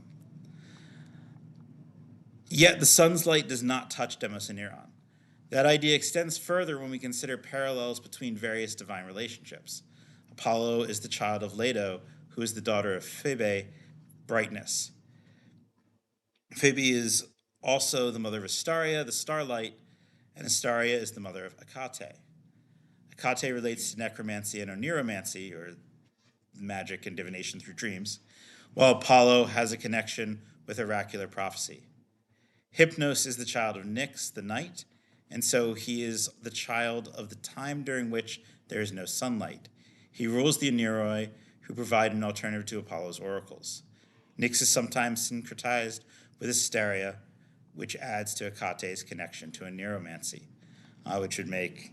[SPEAKER 1] Yet the sun's light does not touch Demos and Neuron. That idea extends further when we consider parallels between various divine relationships. Apollo is the child of Leto, who is the daughter of Phoebe, brightness. Phoebe is also the mother of Astaria, the starlight, and Astaria is the mother of Hecate. Hecate relates to necromancy and oneromancy, or magic and divination through dreams, while Apollo has a connection with oracular prophecy. Hypnos is the child of Nyx, the night, and so he is the child of the time during which there is no sunlight. He rules the Oneiroi, who provide an alternative to Apollo's oracles. Nyx is sometimes syncretized with Asteria, which adds to Hecate's connection to oneromancy, which would make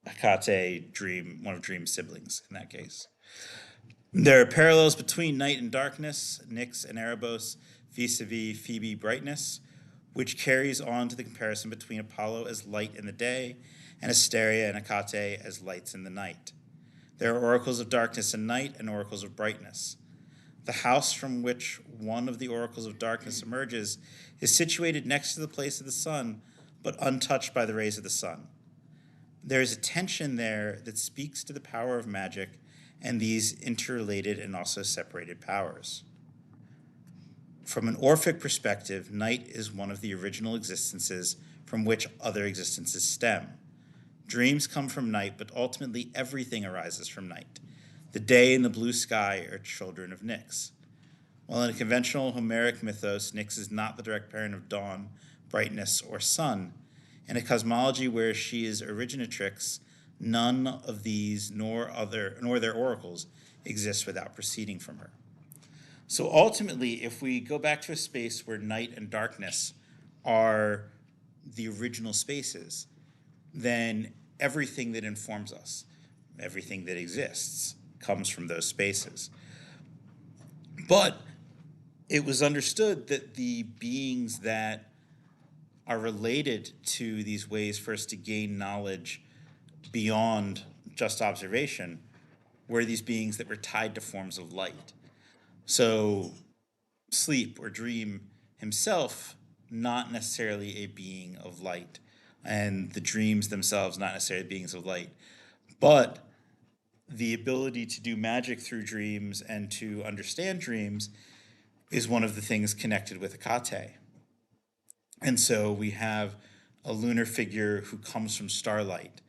[SPEAKER 1] Hecate one of Dream's siblings in that case. There are parallels between night and darkness, Nyx and Erebos, vis-a-vis Phoebe brightness, which carries on to the comparison between Apollo as light in the day and Asteria and Hecate as lights in the night. There are oracles of darkness and night and oracles of brightness. The house from which one of the oracles of darkness emerges is situated next to the place of the sun, but untouched by the rays of the sun. There is a tension there that speaks to the power of magic and these interrelated and also separated powers. From an Orphic perspective, night is one of the original existences from which other existences stem. Dreams come from night, but ultimately everything arises from night. The day and the blue sky are children of Nyx. While in a conventional Homeric mythos, Nyx is not the direct parent of dawn, brightness, or sun, in a cosmology where she is originatrix, none of these nor their oracles exist without proceeding from her. So ultimately, if we go back to a space where night and darkness are the original spaces, then everything that informs us, everything that exists, comes from those spaces. But it was understood that the beings that are related to these ways for us to gain knowledge beyond just observation were these beings that were tied to forms of light. So sleep or dream himself, not necessarily a being of light, and the dreams themselves, not necessarily beings of light, but the ability to do magic through dreams and to understand dreams is one of the things connected with Akate. And so we have a lunar figure who comes from starlight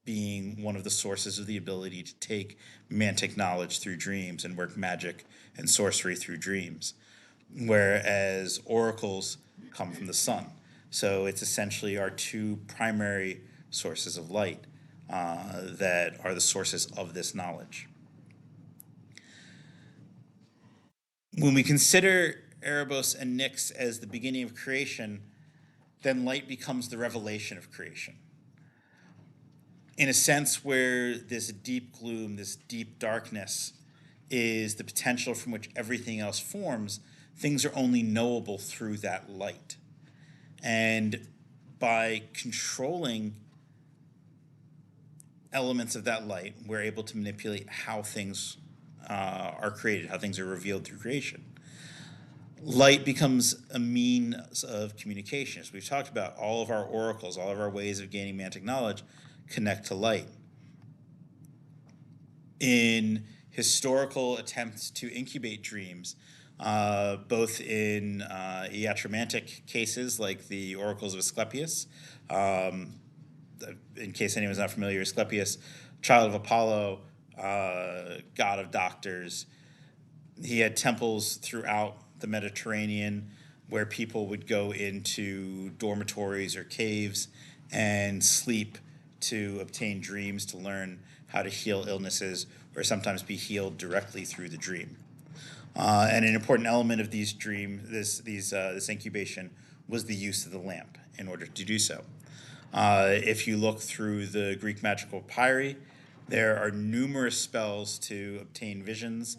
[SPEAKER 1] being one of the sources of the ability to take mantic knowledge through dreams and work magic and sorcery through dreams, whereas oracles come from the sun. So it's essentially our two primary sources of light that are the sources of this knowledge. When we consider Erebos and Nyx as the beginning of creation, then light becomes the revelation of creation. In a sense where this deep gloom, this deep darkness, is the potential from which everything else forms, things are only knowable through that light. And by controlling elements of that light, we're able to manipulate how things are created, how things are revealed through creation. Light becomes a means of communication. As we've talked about, all of our oracles, all of our ways of gaining mantic knowledge connect to light. In historical attempts to incubate dreams, both in iatromantic cases like the oracles of Asclepius. In case anyone's not familiar, Asclepius, child of Apollo, god of doctors. He had temples throughout the Mediterranean where people would go into dormitories or caves and sleep to obtain dreams to learn how to heal illnesses or sometimes be healed directly through the dream. And an important element of this incubation was the use of the lamp in order to do so. If you look through the Greek magical papyri, there are numerous spells to obtain visions,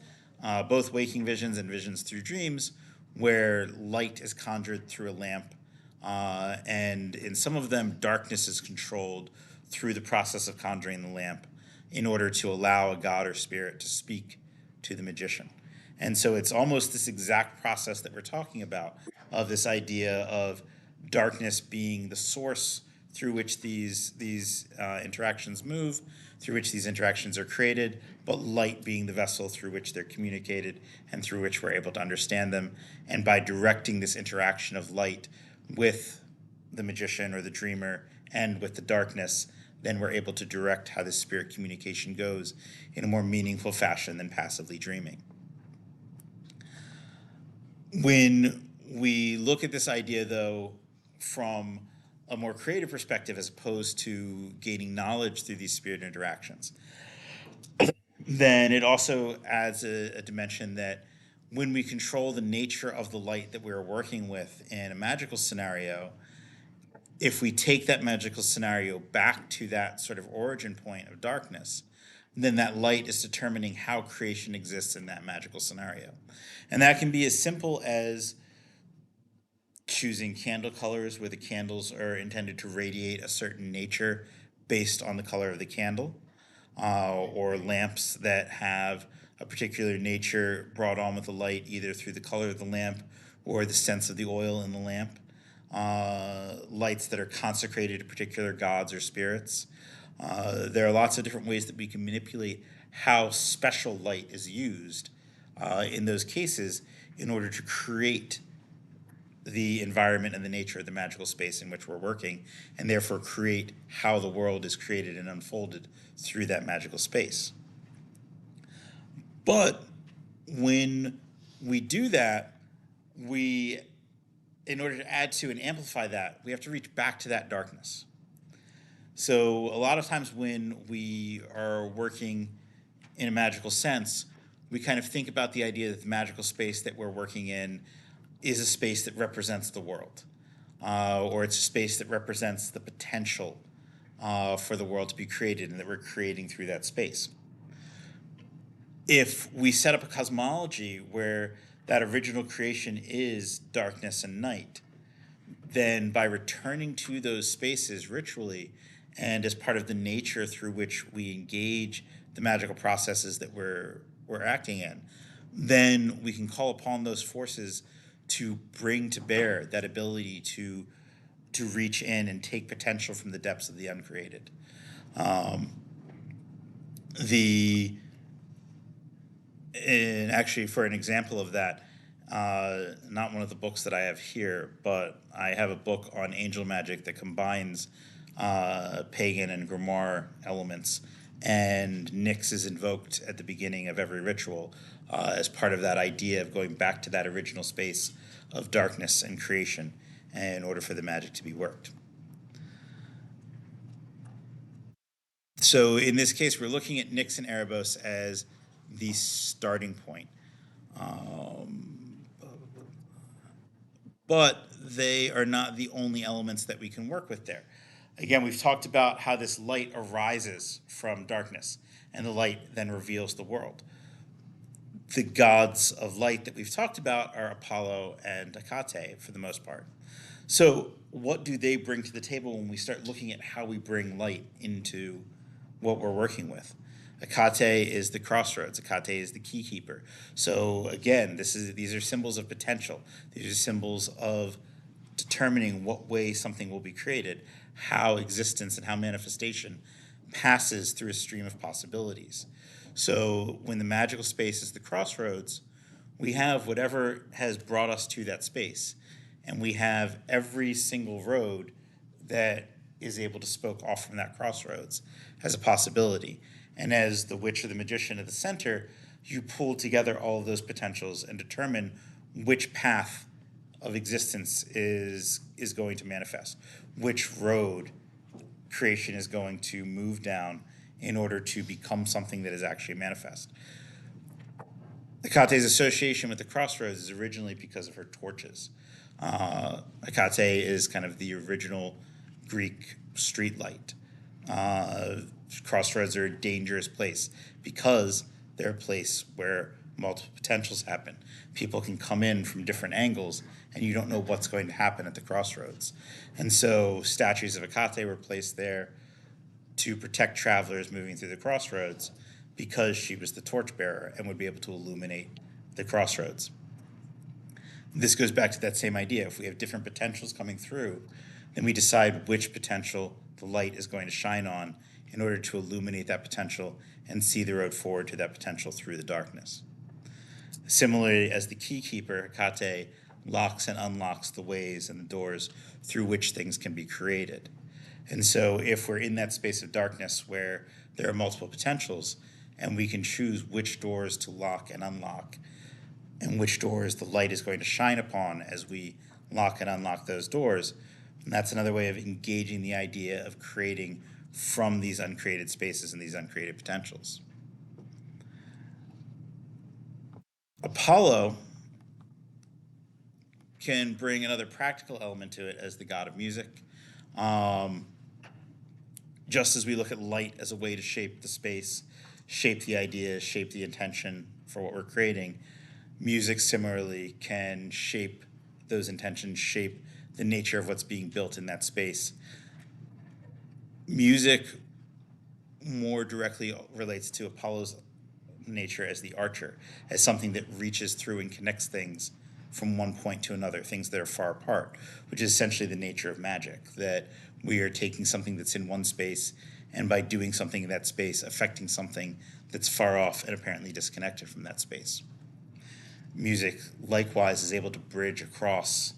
[SPEAKER 1] both waking visions and visions through dreams, where light is conjured through a lamp. And in some of them, darkness is controlled through the process of conjuring the lamp in order to allow a god or spirit to speak to the magician. And so it's almost this exact process that we're talking about, of this idea of darkness being the source through which these interactions move, through which these interactions are created, but light being the vessel through which they're communicated and through which we're able to understand them. And by directing this interaction of light with the magician or the dreamer and with the darkness, then we're able to direct how this spirit communication goes in a more meaningful fashion than passively dreaming. When we look at this idea, though, from a more creative perspective as opposed to gaining knowledge through these spirit interactions, then it also adds a dimension that when we control the nature of the light that we're working with in a magical scenario, if we take that magical scenario back to that sort of origin point of darkness, then that light is determining how creation exists in that magical scenario. And that can be as simple as choosing candle colors where the candles are intended to radiate a certain nature based on the color of the candle, or lamps that have a particular nature brought on with the light either through the color of the lamp or the sense of the oil in the lamp. Lights that are consecrated to particular gods or spirits. There are lots of different ways that we can manipulate how special light is used in those cases in order to create the environment and the nature of the magical space in which we're working, and therefore create how the world is created and unfolded through that magical space. But when we do that, in order to add to and amplify that, we have to reach back to that darkness. So a lot of times when we are working in a magical sense, we kind of think about the idea that the magical space that we're working in is a space that represents the world, or it's a space that represents the potential for the world to be created and that we're creating through that space. If we set up a cosmology where that original creation is darkness and night, then by returning to those spaces ritually and as part of the nature through which we engage the magical processes that we're acting in, then we can call upon those forces to bring to bear that ability to reach in and take potential from the depths of the uncreated. And actually, for an example of that, Not one of the books that I have here, but I have a book on angel magic that combines pagan and grimoire elements, and Nyx is invoked at the beginning of every ritual as part of that idea of going back to that original space of darkness and creation in order for the magic to be worked. So in this case, we're looking at Nyx and Erebos as the starting point. But they are not the only elements that we can work with there. Again, we've talked about how this light arises from darkness, and the light then reveals the world. The gods of light that we've talked about are Apollo and Hecate for the most part. So, what do they bring to the table when we start looking at how we bring light into what we're working with? Hecate is the crossroads. Hecate is the key keeper. So again, these are symbols of potential. These are symbols of determining what way something will be created, how existence and how manifestation passes through a stream of possibilities. So when the magical space is the crossroads, we have whatever has brought us to that space, and we have every single road that is able to spoke off from that crossroads as a possibility. And as the witch or the magician at the center, you pull together all of those potentials and determine which path of existence is going to manifest, which road creation is going to move down in order to become something that is actually manifest. Hecate's association with the crossroads is originally because of her torches. Hecate is kind of the original Greek street light. Crossroads are a dangerous place because they're a place where multiple potentials happen. People can come in from different angles, and you don't know what's going to happen at the crossroads. And so statues of Hecate were placed there to protect travelers moving through the crossroads because she was the torchbearer and would be able to illuminate the crossroads. This goes back to that same idea. If we have different potentials coming through, then we decide which potential the light is going to shine on in order to illuminate that potential and see the road forward to that potential through the darkness. Similarly, as the key keeper, Hecate locks and unlocks the ways and the doors through which things can be created. And so if we're in that space of darkness where there are multiple potentials and we can choose which doors to lock and unlock and which doors the light is going to shine upon as we lock and unlock those doors, and that's another way of engaging the idea of creating from these uncreated spaces and these uncreated potentials. Apollo can bring another practical element to it as the god of music. Just as we look at light as a way to shape the space, shape the idea, shape the intention for what we're creating, music similarly can shape those intentions, shape the nature of what's being built in that space. Music more directly relates to Apollo's nature as the archer, as something that reaches through and connects things from one point to another, things that are far apart, which is essentially the nature of magic, that we are taking something that's in one space and by doing something in that space, affecting something that's far off and apparently disconnected from that space. Music, likewise, is able to bridge across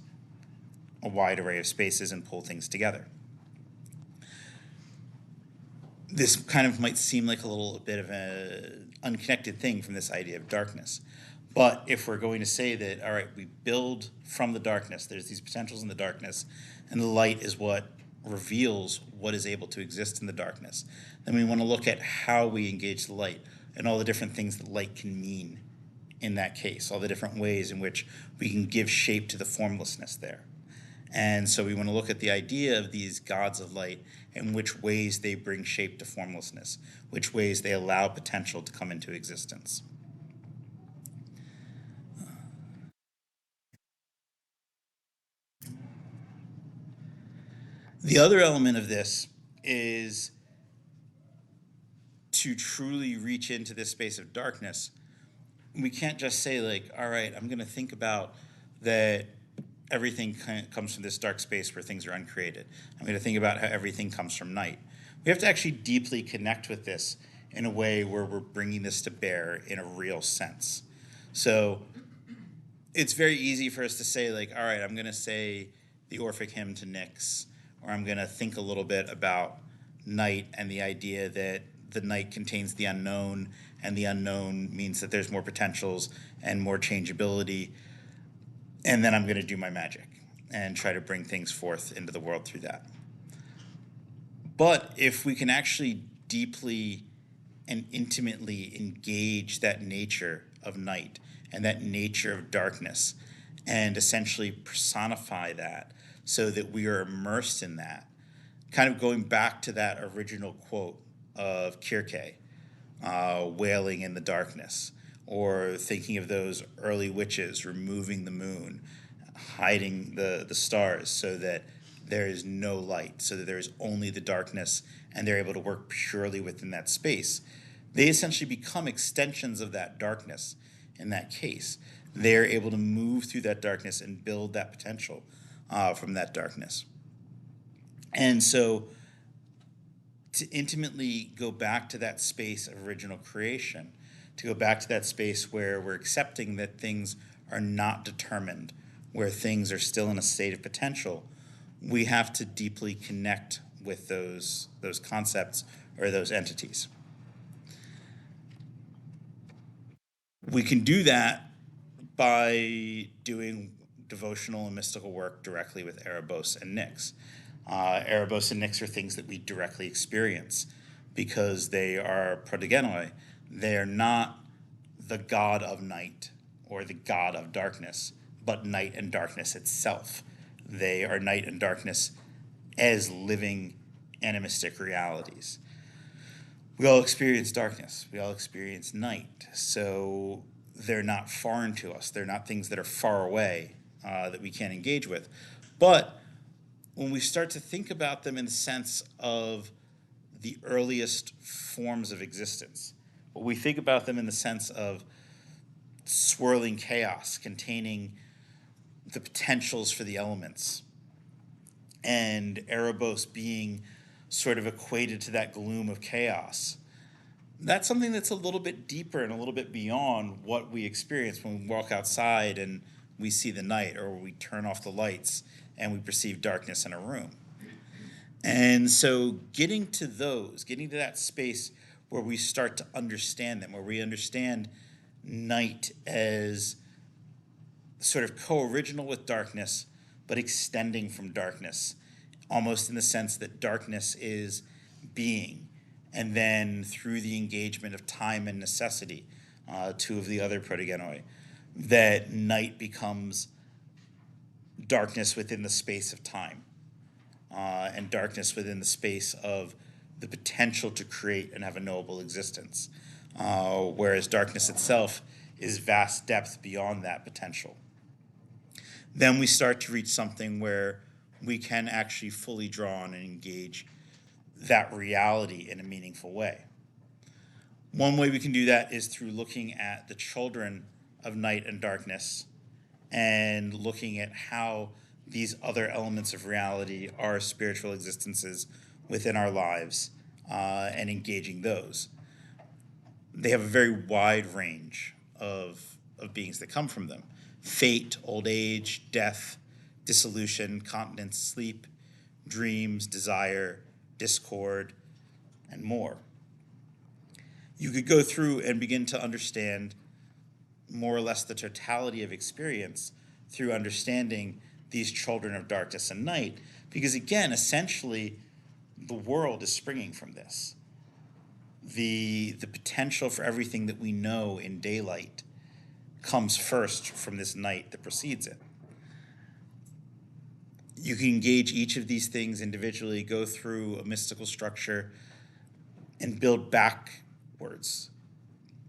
[SPEAKER 1] a wide array of spaces and pull things together. This kind of might seem like a little bit of an unconnected thing from this idea of darkness. But if we're going to say that, all right, we build from the darkness, there's these potentials in the darkness, and the light is what reveals what is able to exist in the darkness, then we want to look at how we engage the light and all the different things that light can mean in that case, all the different ways in which we can give shape to the formlessness there. And so we want to look at the idea of these gods of light and which ways they bring shape to formlessness, which ways they allow potential to come into existence. The other element of this is to truly reach into this space of darkness. We can't just say, like, all right, I'm going to think about that everything comes from this dark space where things are uncreated. I'm going to think about how everything comes from night. We have to actually deeply connect with this in a way where we're bringing this to bear in a real sense. So it's very easy for us to say, like, all right, I'm going to say the Orphic hymn to Nyx, or I'm going to think a little bit about night and the idea that the night contains the unknown, and the unknown means that there's more potentials and more changeability. And then I'm going to do my magic and try to bring things forth into the world through that. But if we can actually deeply and intimately engage that nature of night and that nature of darkness and essentially personify that so that we are immersed in that, kind of going back to that original quote of Kirke, wailing in the darkness, or thinking of those early witches removing the moon, hiding the stars so that there is no light, so that there is only the darkness, and they're able to work purely within that space. They essentially become extensions of that darkness in that case. They're able to move through that darkness and build that potential from that darkness. And so to intimately go back to that space of original creation, to go back to that space where we're accepting that things are not determined, where things are still in a state of potential, we have to deeply connect with those concepts or those entities. We can do that by doing devotional and mystical work directly with Erebos and Nyx. Erebos and Nyx are things that we directly experience because they are protogenoi. They are not the god of night or the god of darkness, but night and darkness itself. They are night and darkness as living animistic realities. We all experience darkness. We all experience night. So they're not foreign to us. They're not things that are far away that we can't engage with. But when we start to think about them in the sense of the earliest forms of existence, when we think about them in the sense of swirling chaos containing the potentials for the elements, and Erebos being sort of equated to that gloom of chaos, that's something that's a little bit deeper and a little bit beyond what we experience when we walk outside and we see the night, or we turn off the lights and we perceive darkness in a room. And so getting to that space where we start to understand them, where we understand night as sort of co-original with darkness, but extending from darkness, almost in the sense that darkness is being, and then through the engagement of time and necessity, two of the other protogenoi, that night becomes darkness within the space of time, and darkness within the space of the potential to create and have a knowable existence, whereas darkness itself is vast depth beyond that potential. Then we start to reach something where we can actually fully draw on and engage that reality in a meaningful way. One way we can do that is through looking at the children of night and darkness and looking at how these other elements of reality are spiritual existences within our lives, and engaging those. They have a very wide range of beings that come from them: fate, old age, death, dissolution, continence, sleep, dreams, desire, discord, and more. You could go through and begin to understand more or less the totality of experience through understanding these children of darkness and night, because again, essentially, the world is springing from this. The potential for everything that we know in daylight comes first from this night that precedes it. You can engage each of these things individually, go through a mystical structure, and build backwards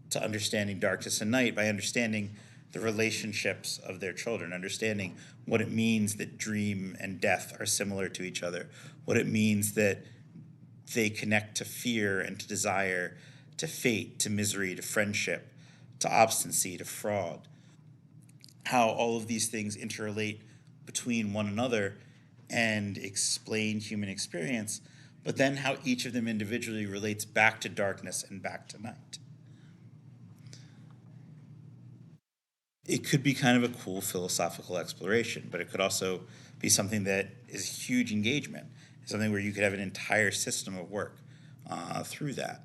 [SPEAKER 1] to understanding darkness and night by understanding the relationships of their children, understanding what it means that dream and death are similar to each other, what it means that they connect to fear and to desire, to fate, to misery, to friendship, to obstinacy, to fraud, how all of these things interrelate between one another and explain human experience, but then how each of them individually relates back to darkness and back to night. it could be kind of a cool philosophical exploration, but it could also be something that is huge engagement, something where you could have an entire system of work through that.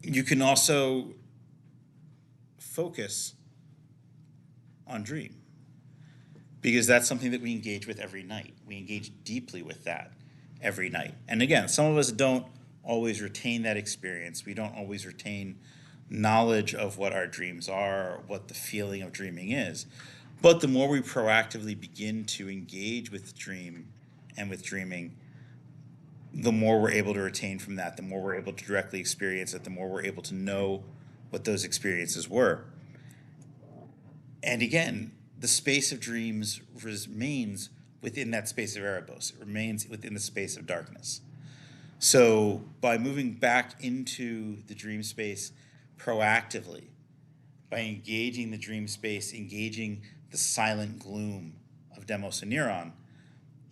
[SPEAKER 1] You can also focus on dream, because that's something that we engage with every night. We engage deeply with that every night. And again, some of us don't always retain that experience. We don't always retain knowledge of what our dreams are, or what the feeling of dreaming is. But the more we proactively begin to engage with the dream and with dreaming, the more we're able to retain from that, the more we're able to directly experience it, the more we're able to know what those experiences were. And again, the space of dreams remains within that space of Erebos. It remains within the space of darkness. So by moving back into the dream space proactively, by engaging the dream space, engaging the silent gloom of Demos and Neuron,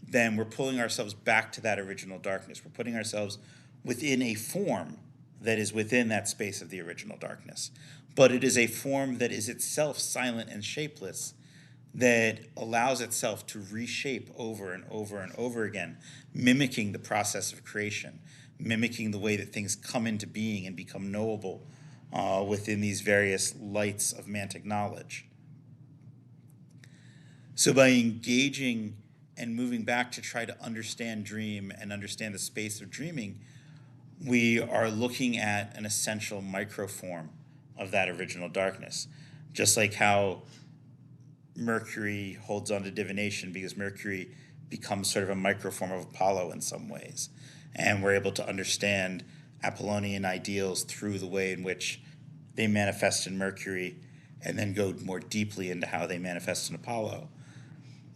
[SPEAKER 1] then we're pulling ourselves back to that original darkness. We're putting ourselves within a form that is within that space of the original darkness. But it is a form that is itself silent and shapeless, that allows itself to reshape over and over and over again, mimicking the process of creation, mimicking the way that things come into being and become knowable within these various lights of mantic knowledge. So by engaging and moving back to try to understand dream and understand the space of dreaming, we are looking at an essential microform of that original darkness. Just like how Mercury holds on to divination, because Mercury becomes sort of a microform of Apollo in some ways. And we're able to understand Apollonian ideals through the way in which they manifest in Mercury, and then go more deeply into how they manifest in Apollo.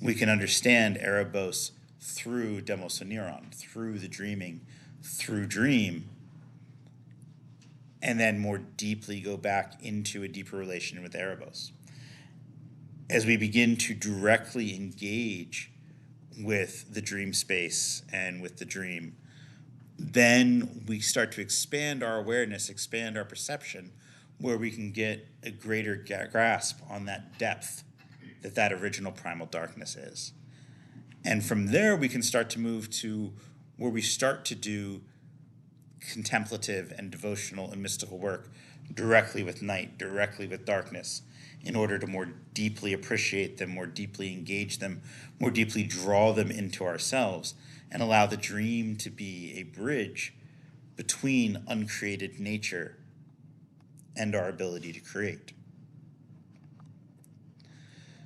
[SPEAKER 1] We can understand Erebos through Demos and Neuron, through the dreaming, through dream, and then more deeply go back into a deeper relation with Erebos. As we begin to directly engage with the dream space and with the dream, then we start to expand our awareness, expand our perception, where we can get a greater grasp on that depth that original primal darkness is. And from there, we can start to move to where we start to do contemplative and devotional and mystical work directly with night, directly with darkness, in order to more deeply appreciate them, more deeply engage them, more deeply draw them into ourselves, and allow the dream to be a bridge between uncreated nature and our ability to create.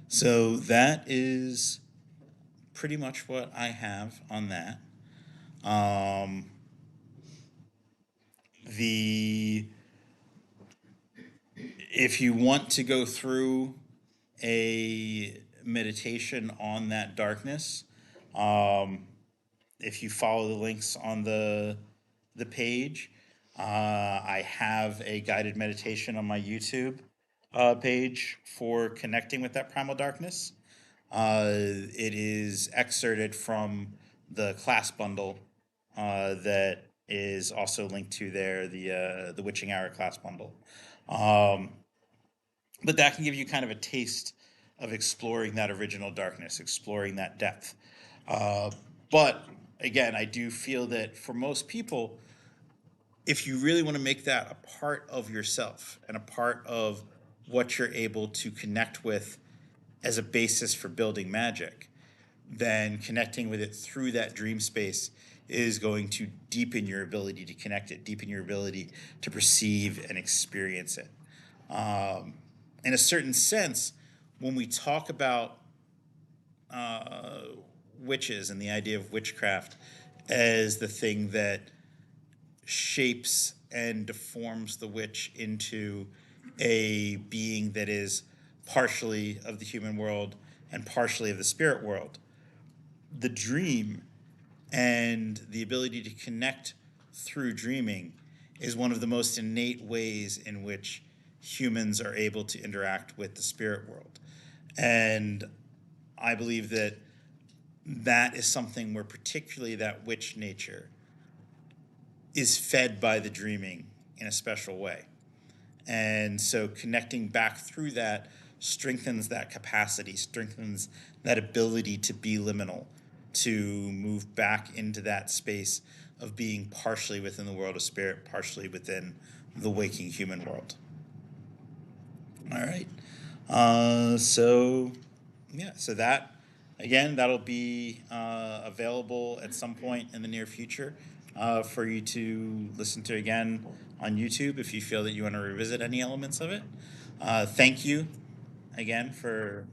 [SPEAKER 1] So that is pretty much what I have on that. If you want to go through a meditation on that darkness, if you follow the links on the page, I have a guided meditation on my YouTube page for connecting with that primal darkness. It is excerpted from the class bundle that is also linked to there, the Witching Hour class bundle. But that can give you kind of a taste of exploring that original darkness, exploring that depth. But again, I do feel that for most people, if you really want to make that a part of yourself and a part of what you're able to connect with as a basis for building magic, then connecting with it through that dream space is going to deepen your ability to connect it, deepen your ability to perceive and experience it. In a certain sense, when we talk about witches and the idea of witchcraft as the thing that shapes and deforms the witch into a being that is partially of the human world and partially of the spirit world, the dream and the ability to connect through dreaming is one of the most innate ways in which humans are able to interact with the spirit world. And I believe that that is something where particularly that witch nature is fed by the dreaming in a special way. And so connecting back through that strengthens that capacity, strengthens that ability to be liminal, to move back into that space of being partially within the world of spirit, partially within the waking human world. All right. So yeah, so that again, that'll be available at some point in the near future for you to listen to again on YouTube if you feel that you want to revisit any elements of it. Thank you again for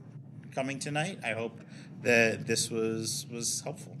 [SPEAKER 1] coming tonight. I hope that this was helpful.